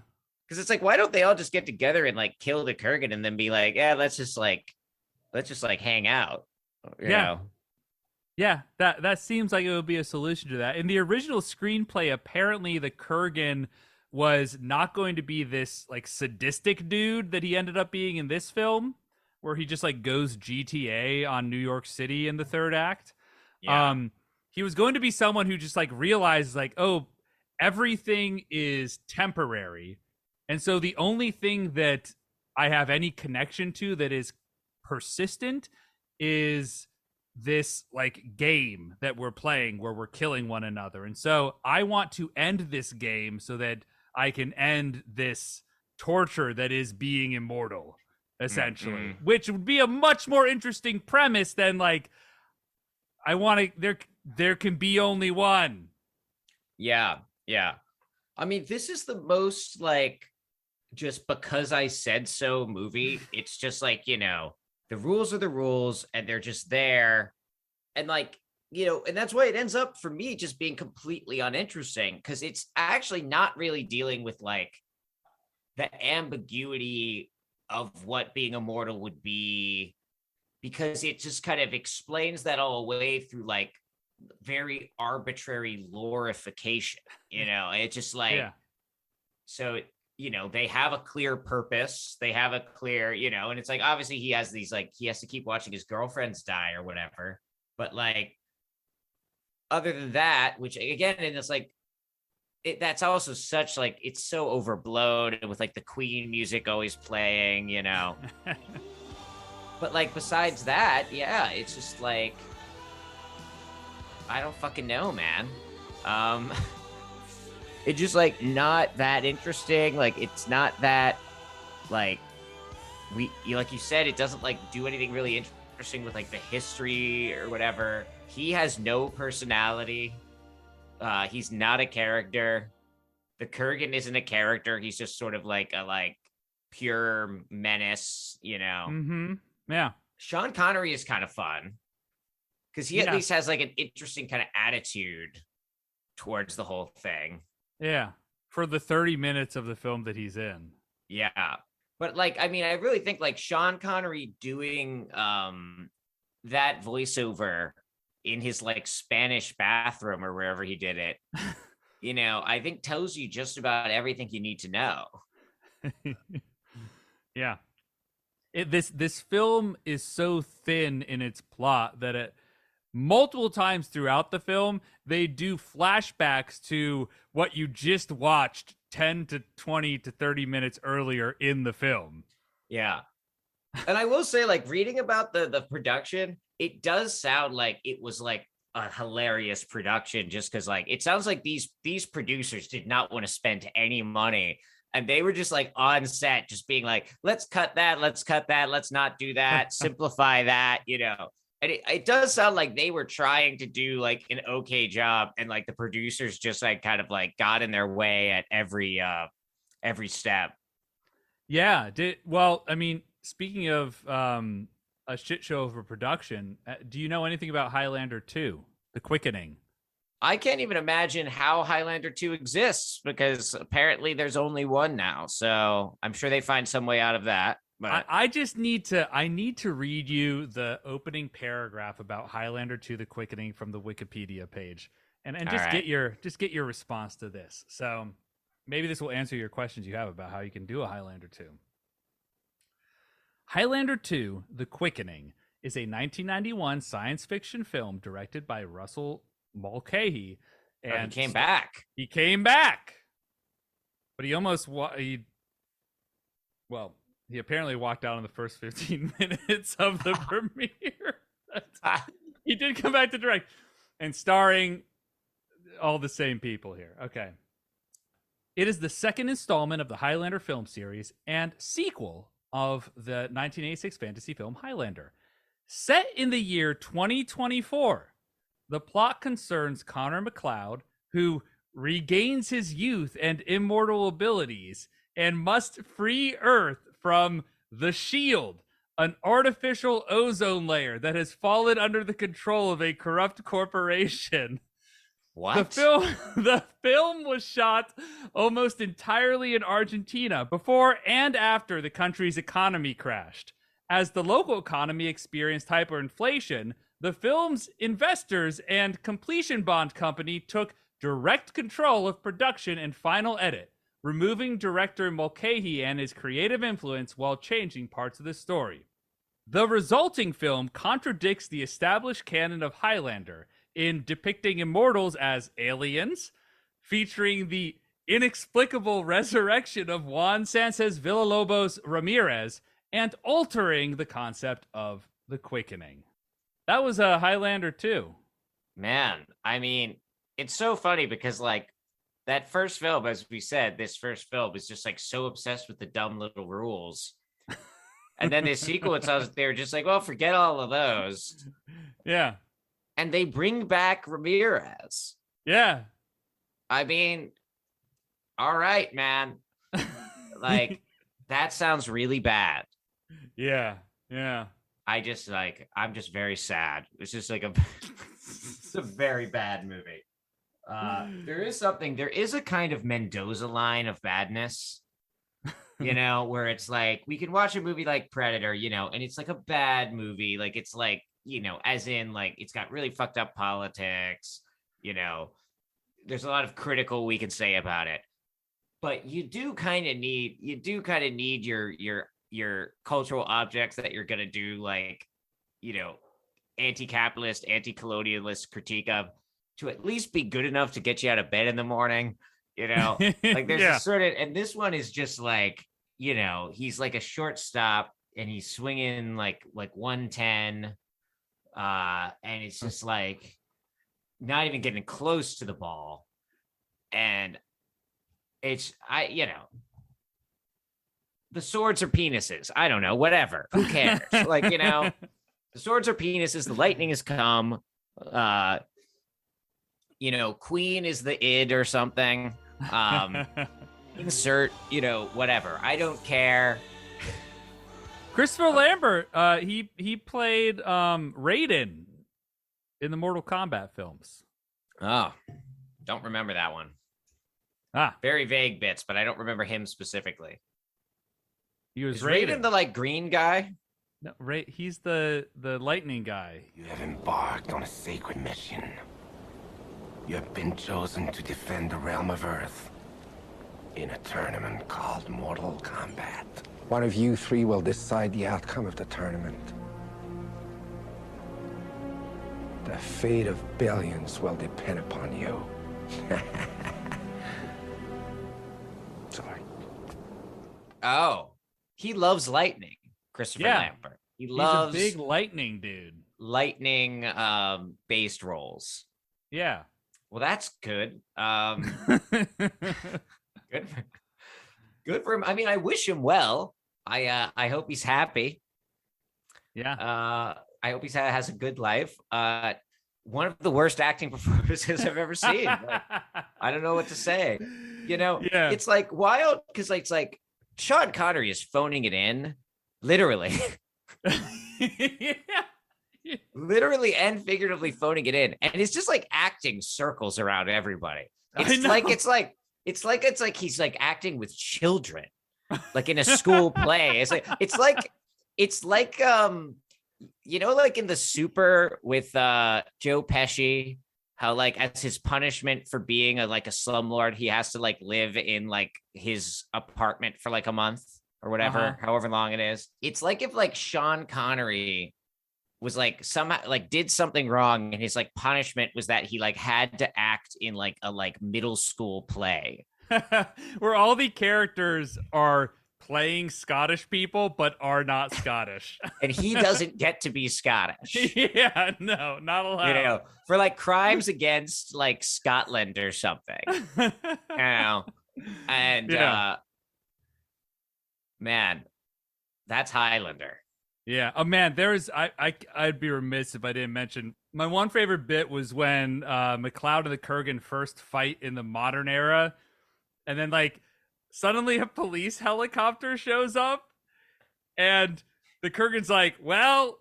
it's like, why don't they all just get together and like kill the Kurgan and then be like, yeah, let's just hang out, you know? Yeah, that seems like it would be a solution to that. In the original screenplay, apparently the Kurgan was not going to be this like sadistic dude that he ended up being in this film, where he just like goes GTA on New York City in the third act. He was going to be someone who just like realizes like, oh, everything is temporary. And so the only thing that I have any connection to that is persistent is this like game that we're playing where we're killing one another. And so I want to end this game so that I can end this torture that is being immortal, essentially, which would be a much more interesting premise than like, I want to, there can be only one. Yeah. I mean, this is the most like, just because I said so movie. It's just like, the rules are the rules and they're just there. And like, and that's why it ends up for me just being completely uninteresting, because it's actually not really dealing with like the ambiguity of what being immortal would be, because it just kind of explains that all away through like very arbitrary lorification, it's just like, so they have a clear purpose. They have a clear, and it's like, obviously he has these, like, he has to keep watching his girlfriends die or whatever. But like, other than that, which again, and it's like, that's also such like, it's so overblown with like the Queen music always playing, but like, besides that, yeah, it's just like, I don't fucking know, man. It's just like not that interesting. Like, it's not that like like you said, it doesn't like do anything really interesting with like the history or whatever. He has no personality. He's not a character. The Kurgan isn't a character. He's just sort of like a like pure menace, Yeah. Sean Connery is kind of fun because he at least has like an interesting kind of attitude towards the whole thing. Yeah, for the 30 minutes of the film that he's in. Yeah. But like, I mean, I really think like Sean Connery doing that voiceover in his like Spanish bathroom or wherever he did it, I think tells you just about everything you need to know. Yeah. This film is so thin in its plot that multiple times throughout the film, they do flashbacks to what you just watched 10 to 20 to 30 minutes earlier in the film. Yeah. And I will say, like, reading about the production, it does sound like it was like a hilarious production, just because, like, it sounds like these producers did not want to spend any money. And they were just like on set, just being like, let's cut that, let's not do that, simplify that, you know. And it does sound like they were trying to do like an okay job, and like the producers just like kind of like got in their way at every step. Yeah. Well, I mean, speaking of a shit show of a production, do you know anything about Highlander 2, The Quickening? I can't even imagine how Highlander 2 exists, because apparently there's only one now. So I'm sure they find some way out of that. But I just need to read you the opening paragraph about Highlander 2, The Quickening from the Wikipedia page, and just get your response to this. So maybe this will answer your questions you have about how you can do a Highlander 2. Highlander 2, The Quickening is a 1991 science fiction film directed by Russell Mulcahy, and he came back. He came back, but he apparently walked out in the first 15 minutes of the premiere. He did come back to direct, and starring all the same people here. Okay. It is the second installment of the Highlander film series and sequel of the 1986 fantasy film Highlander. Set in the year 2024, the plot concerns Connor MacLeod, who regains his youth and immortal abilities and must free Earth from the Shield, an artificial ozone layer that has fallen under the control of a corrupt corporation. What? The film was shot almost entirely in Argentina before and after the country's economy crashed. As the local economy experienced hyperinflation, the film's investors and completion bond company took direct control of production and final edit, removing director Mulcahy and his creative influence while changing parts of the story. The resulting film contradicts the established canon of Highlander in depicting immortals as aliens, featuring the inexplicable resurrection of Juan Sanchez Villalobos Ramirez, and altering the concept of the quickening. That was a Highlander 2. Man, I mean, it's so funny because, like, that first film, as we said, this first film is just like so obsessed with the dumb little rules. And then the sequel, it sounds like they were just like, well, forget all of those. Yeah. And they bring back Ramirez. Yeah. I mean, all right, man. Like, that sounds really bad. Yeah. Yeah. I'm just very sad. It's just like it's a very bad movie. There is a kind of Mendoza line of badness, you know, where it's like, we can watch a movie like Predator, you know, and it's like a bad movie. Like, it's like, you know, as in like, it's got really fucked up politics, you know, there's a lot of critical we can say about it, but you do kind of need your cultural objects that you're going to do, like, you know, anti-capitalist, anti-colonialist critique of, to at least be good enough to get you out of bed in the morning, you know. Like, there's a certain, and this one is just like, you know, he's like a shortstop and he's swinging like 110, and it's just like not even getting close to the ball, and it's the swords are penises. I don't know, whatever. Who cares? Like, you know, the swords are penises. The lightning has come. You know, Queen is the id or something. Insert, you know, whatever. I don't care. Christopher Lambert, he played Raiden in the Mortal Kombat films. Oh, don't remember that one. Very vague bits, but I don't remember him specifically. He was Is Raiden the like green guy? No, he's the lightning guy. You have embarked on a sacred mission. You have been chosen to defend the realm of Earth in a tournament called Mortal Kombat. One of you three will decide the outcome of the tournament. The The fate of billions will depend upon you. Sorry. Oh, he loves lightning, Christopher Lambert. He loves He's a big lightning dude. Lightning based roles. Yeah. Well, that's good. Good for him. I mean, I wish him well. I hope he's happy. Yeah. I hope he has a good life. One of the worst acting performances I've ever seen. Like, I don't know what to say. You know, it's like wild because it's like Sean Connery is phoning it in, literally. Literally and figuratively phoning it in, and it's just like acting circles around everybody. It's like he's like acting with children, like in a school play. It's like you know, like in The Super with Joe Pesci, how like as his punishment for being a slumlord, he has to like live in like his apartment for like a month or whatever, however long it is. It's like if like Sean Connery was like somehow like did something wrong and his like punishment was that he like had to act in like a like middle school play where all the characters are playing Scottish people but are not Scottish. And he doesn't get to be Scottish. Yeah, no, not allowed. You know, for like crimes against like Scotland or something. You know, and man, that's Highlander. Yeah. Oh man, I'd be remiss if I didn't mention my one favorite bit was when McLeod and the Kurgan first fight in the modern era, and then like suddenly a police helicopter shows up, and the Kurgan's like, "Well,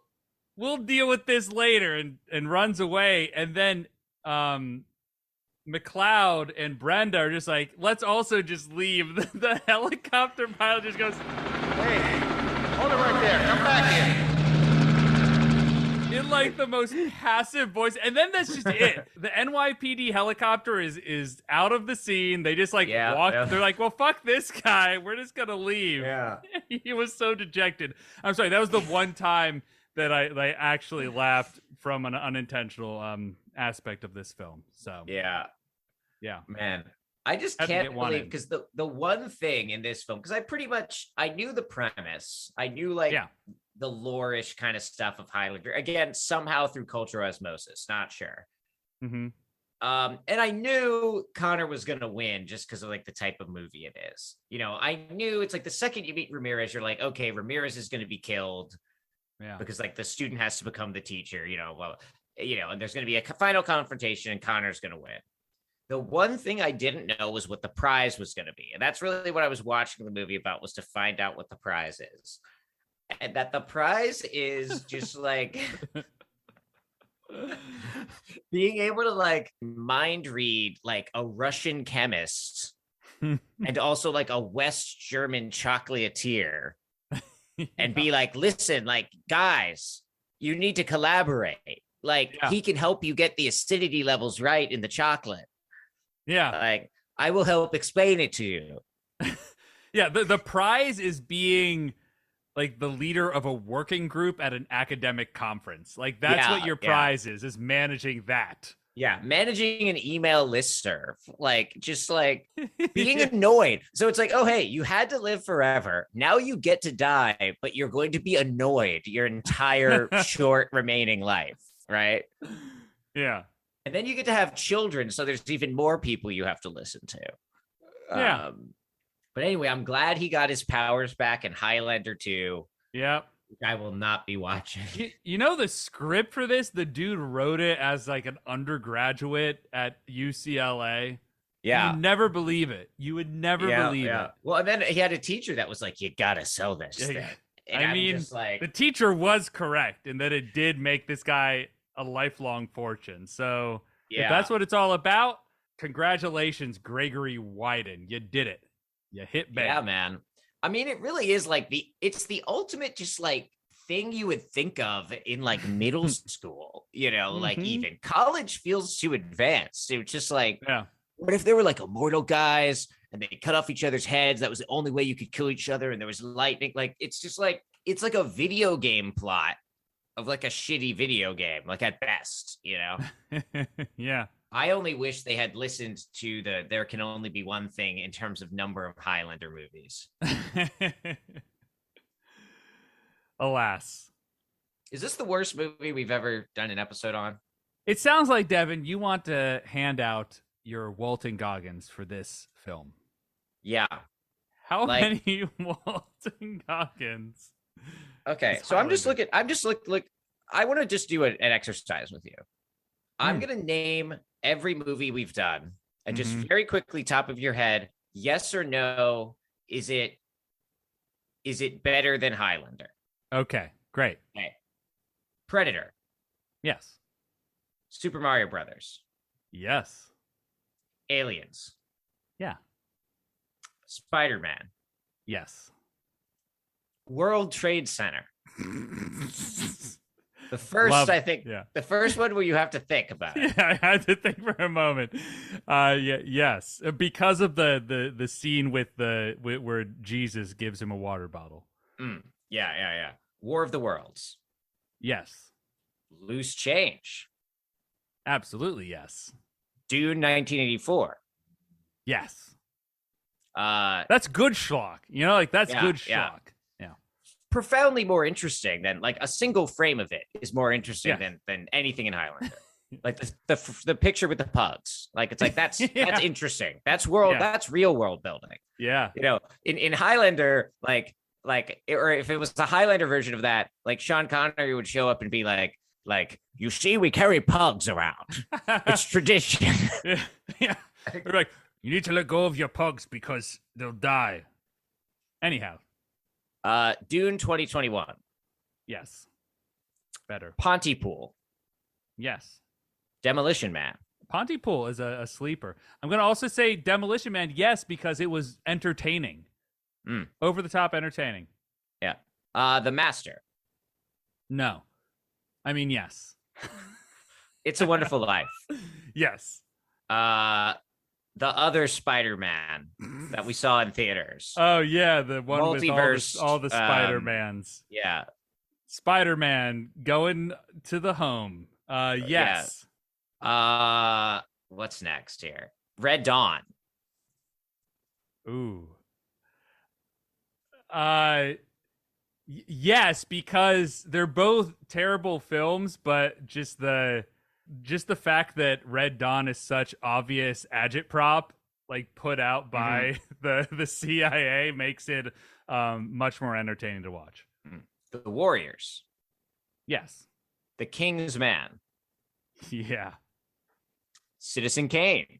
we'll deal with this later," and runs away, and then McLeod and Brenda are just like, "Let's also just leave." The helicopter pilot just goes, "Hey. Hold it right there. Come back in like the most passive voice, and then that's just it. The NYPD helicopter is out of the scene. They just like walk. Yeah. They're like, "Well, fuck this guy. We're just gonna leave." Yeah, he was so dejected. I'm sorry. That was the one time that I actually laughed from an unintentional aspect of this film. So yeah, man. I just Had to can't get one believe in. because the one thing in this film, because I knew the premise, I knew like the lore-ish kind of stuff of Highlander, again, somehow through cultural osmosis, not sure. Mm-hmm. And I knew Connor was gonna win just because of like the type of movie it is. You know, I knew it's like the second you meet Ramirez, you're like, okay, Ramirez is gonna be killed. Yeah. Because like the student has to become the teacher, you know, well, you know, and there's gonna be a final confrontation and Connor's gonna win. The one thing I didn't know was what the prize was going to be. And that's really what I was watching the movie about, was to find out what the prize is. And that the prize is just like being able to like mind read like a Russian chemist and also like a West German chocolatier and be like, listen, like, guys, you need to collaborate. Like, he can help you get the acidity levels right in the chocolate. Yeah. Like, I will help explain it to you. Yeah, the prize is being like the leader of a working group at an academic conference. Like that's what your prize is managing that. Yeah, managing an email listserv, like just like being annoyed. So it's like, oh, hey, you had to live forever. Now you get to die, but you're going to be annoyed your entire short remaining life, right? Yeah. And then you get to have children, so there's even more people you have to listen to. Yeah. But anyway, I'm glad he got his powers back in Highlander 2. Yep. I will not be watching. You know the script for this? The dude wrote it as like an undergraduate at UCLA. Yeah. You'd never believe it. You would never believe it. Well, and then he had a teacher that was like, you got to sell this thing. And I mean, just like, the teacher was correct in that it did make this guy a lifelong fortune. So if that's what it's all about, congratulations, Gregory Wyden. You did it. You hit bang. Yeah, man. I mean, it really is like it's the ultimate just like thing you would think of in like middle school, you know, like even college feels too advanced. It was just like, what if there were like immortal guys and they cut off each other's heads? That was the only way you could kill each other. And there was lightning. Like, it's just like, it's like a video game plot like a shitty video game, like at best, you know. Yeah. I only wish they had listened to the "there can only be one thing" in terms of number of Highlander movies. Alas. Is this the worst movie we've ever done an episode on? It sounds like, Devin, you want to hand out your Walton Goggins for this film. Yeah. How many Walton Goggins? Okay, so I'm just looking. I want to just do an exercise with you. I'm gonna name every movie we've done, and just very quickly, top of your head, yes or no, is it better than Highlander? Okay, great. Okay. Predator. Yes. Super Mario Brothers. Yes. Aliens. Yeah. Spider-Man. Yes. World Trade Center. The first, the first one where you have to think about it. Yeah, I had to think for a moment. Yes, because of the scene with where Jesus gives him a water bottle. Yeah. War of the Worlds. Yes. Loose Change. Absolutely, yes. Dune 1984. Yes. That's good schlock. You know, like that's good schlock. Yeah. Profoundly more interesting than like a single frame of it is more interesting than anything in Highlander. Like the picture with the pugs. Like it's like that's interesting. That's real world building. Yeah. You know, in Highlander, or if it was the Highlander version of that, like Sean Connery would show up and be like, you see, we carry pugs around. It's tradition. Yeah. They're like, you need to let go of your pugs because they'll die. Anyhow. Dune 2021. Yes. Better. Pontypool. Yes. Demolition Man. Pontypool is a sleeper. I'm going to also say Demolition Man, yes, because it was entertaining. Over the top entertaining. Yeah. The Master. No. I mean, yes. It's a Wonderful Life. Yes. The other Spider-Man that we saw in theaters. Oh, yeah. The one Multiverse, with all the Spider-Mans. Yeah. Spider-Man going to the home. Yes. Yeah. What's next here? Red Dawn. Ooh. Yes, because they're both terrible films, but just the fact that Red Dawn is such obvious agitprop, like put out by the CIA, makes it much more entertaining to watch. The Warriors. Yes. The King's Man. Yeah. Citizen Kane.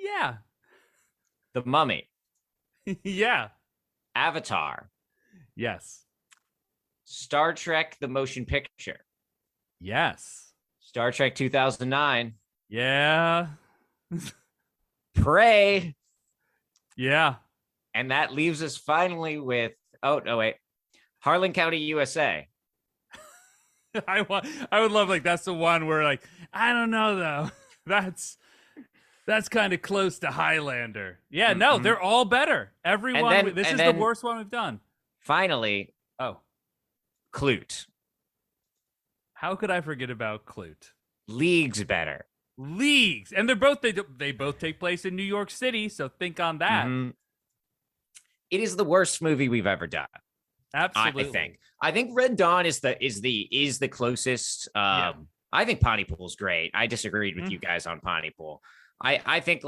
Yeah. The Mummy. Yeah. Avatar. Yes. Star Trek: The Motion Picture. Yes. Star Trek 2009. Yeah. Prey. Yeah. And that leaves us finally with Harlan County, USA. I would love, like, that's the one where, like, I don't know though. That's kind of close to Highlander. Yeah, no, they're all better. Everyone. This is the worst one we've done. Finally, Clute. How could I forget about Clute? Leagues better. Leagues, and they both take place in New York City. So think on that. It is the worst movie we've ever done. Absolutely, I think Red Dawn is the closest. I think Pontypool's great. I disagreed with you guys on Pontypool. I think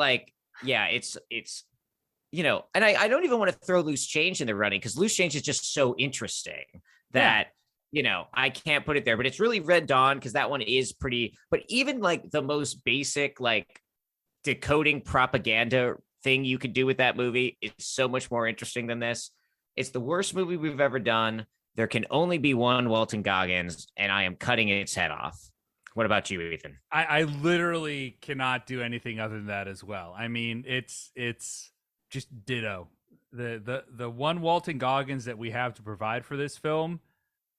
it's you know, and I don't even want to throw Loose Change in the running because Loose Change is just so interesting that you know I can't put it there. But it's really Red Dawn because that one is pretty. But even like the most basic like decoding propaganda thing you could do with that movie is so much more interesting than this. It's the worst movie we've ever done. There can only be one Walton Goggins, and I am cutting its head off. What about you, Ethan? I literally cannot do anything other than that as well. I mean, it's just ditto. The one Walton Goggins that we have to provide for this film,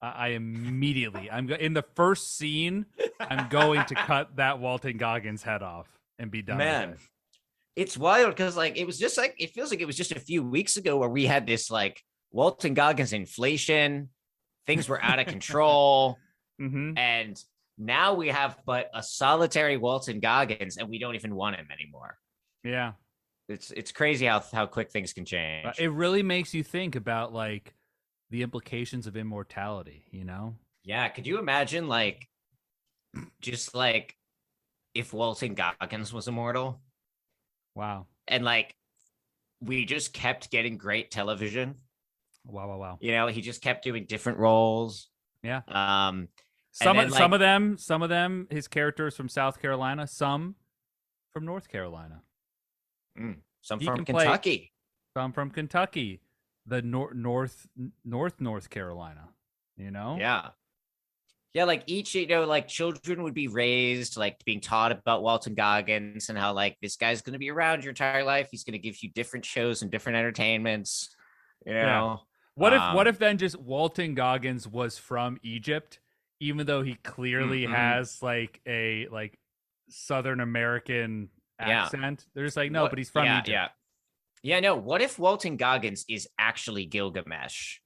I immediately in the first scene, I'm going to cut that Walton Goggins head off and be done. Man, with it. It's wild because like it was just like it feels like it was just a few weeks ago where we had this like Walton Goggins inflation. things were out of control. Mm-hmm. And now we have but a solitary Walton Goggins, and we don't even want him anymore. Yeah. It's crazy how quick things can change. It really makes you think about like the implications of immortality, you know? Yeah, could you imagine like just like if Walton Goggins was immortal? Wow. And like we just kept getting great television. Wow. You know, he just kept doing different roles. Yeah. Some of them, his characters from South Carolina, some from North Carolina. Some from Kentucky. Some from Kentucky. The North Carolina, you know? Yeah. Yeah, like each, you know, like children would be raised, like being taught about Walton Goggins and how like this guy's going to be around your entire life. He's going to give you different shows and different entertainments, you know? Yeah. What if then just Walton Goggins was from Egypt, even though he clearly has like a like Southern American accent? They're just like, no, but he's from Egypt. Yeah, no. What if Walton Goggins is actually Gilgamesh?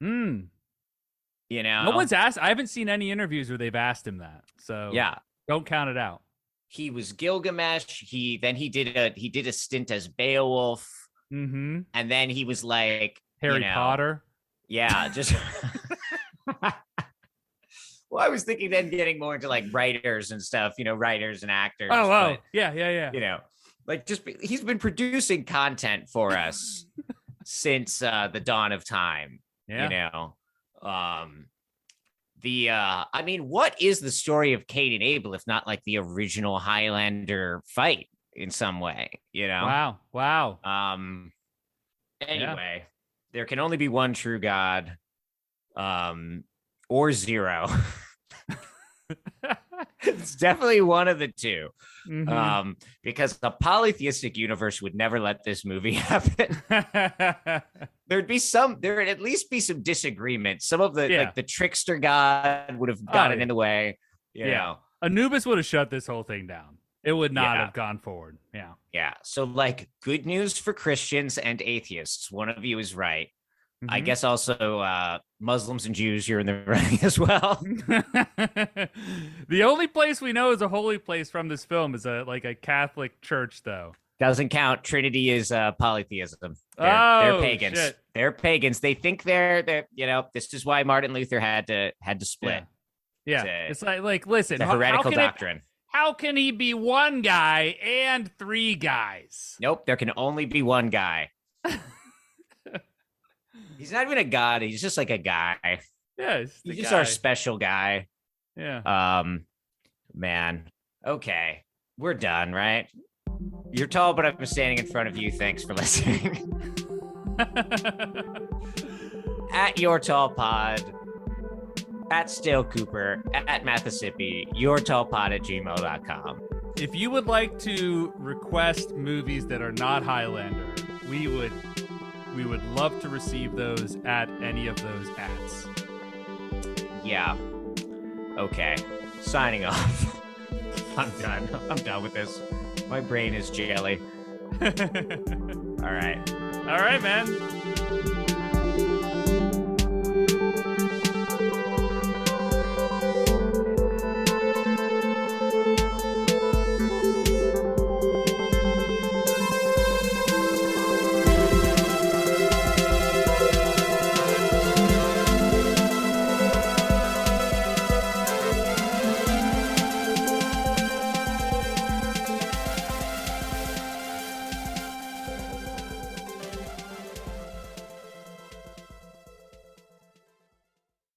You know, no one's asked. I haven't seen any interviews where they've asked him that. So yeah, don't count it out. He was Gilgamesh. He did a stint as Beowulf, and then he was like Harry Potter. Yeah, just. Well, I was thinking then getting more into like writers and stuff, you know, writers and actors. Oh, yeah. You know, like he's been producing content for us since the dawn of time. Yeah. You know, I mean, what is the story of Cain and Abel if not like the original Highlander fight in some way? You know. Wow. Anyway, there can only be one true God, or zero. It's definitely one of the two. Because a polytheistic universe would never let this movie happen. There'd at least be some disagreement. Some of the like the trickster god would have gotten in the way. You know, Anubis would have shut this whole thing down. It would not have gone forward. Yeah. So like good news for Christians and atheists. One of you is right. I guess also Muslims and Jews, you're in the right as well. The only place we know is a holy place from this film is a Catholic church, though. Doesn't count. Trinity is polytheism. They're pagans. Shit. They're pagans. They think they're you know, this is why Martin Luther had to split. Yeah. It's like listen, the heretical doctrine. How can he be one guy and three guys? Nope, there can only be one guy. He's not even a god. He's just like a guy. Yeah, he's just our special guy. Yeah. Man. Okay, we're done, right? You're tall, but I'm standing in front of you. Thanks for listening. At Your Tall Pod, at Stale Cooper, at Mathesippi, yourtallpod@gmail.com. If you would like to request movies that are not Highlander, we would love to receive those at any of those ads. Yeah. Okay. Signing off. I'm done. I'm done with this. My brain is jelly. All right. All right, man.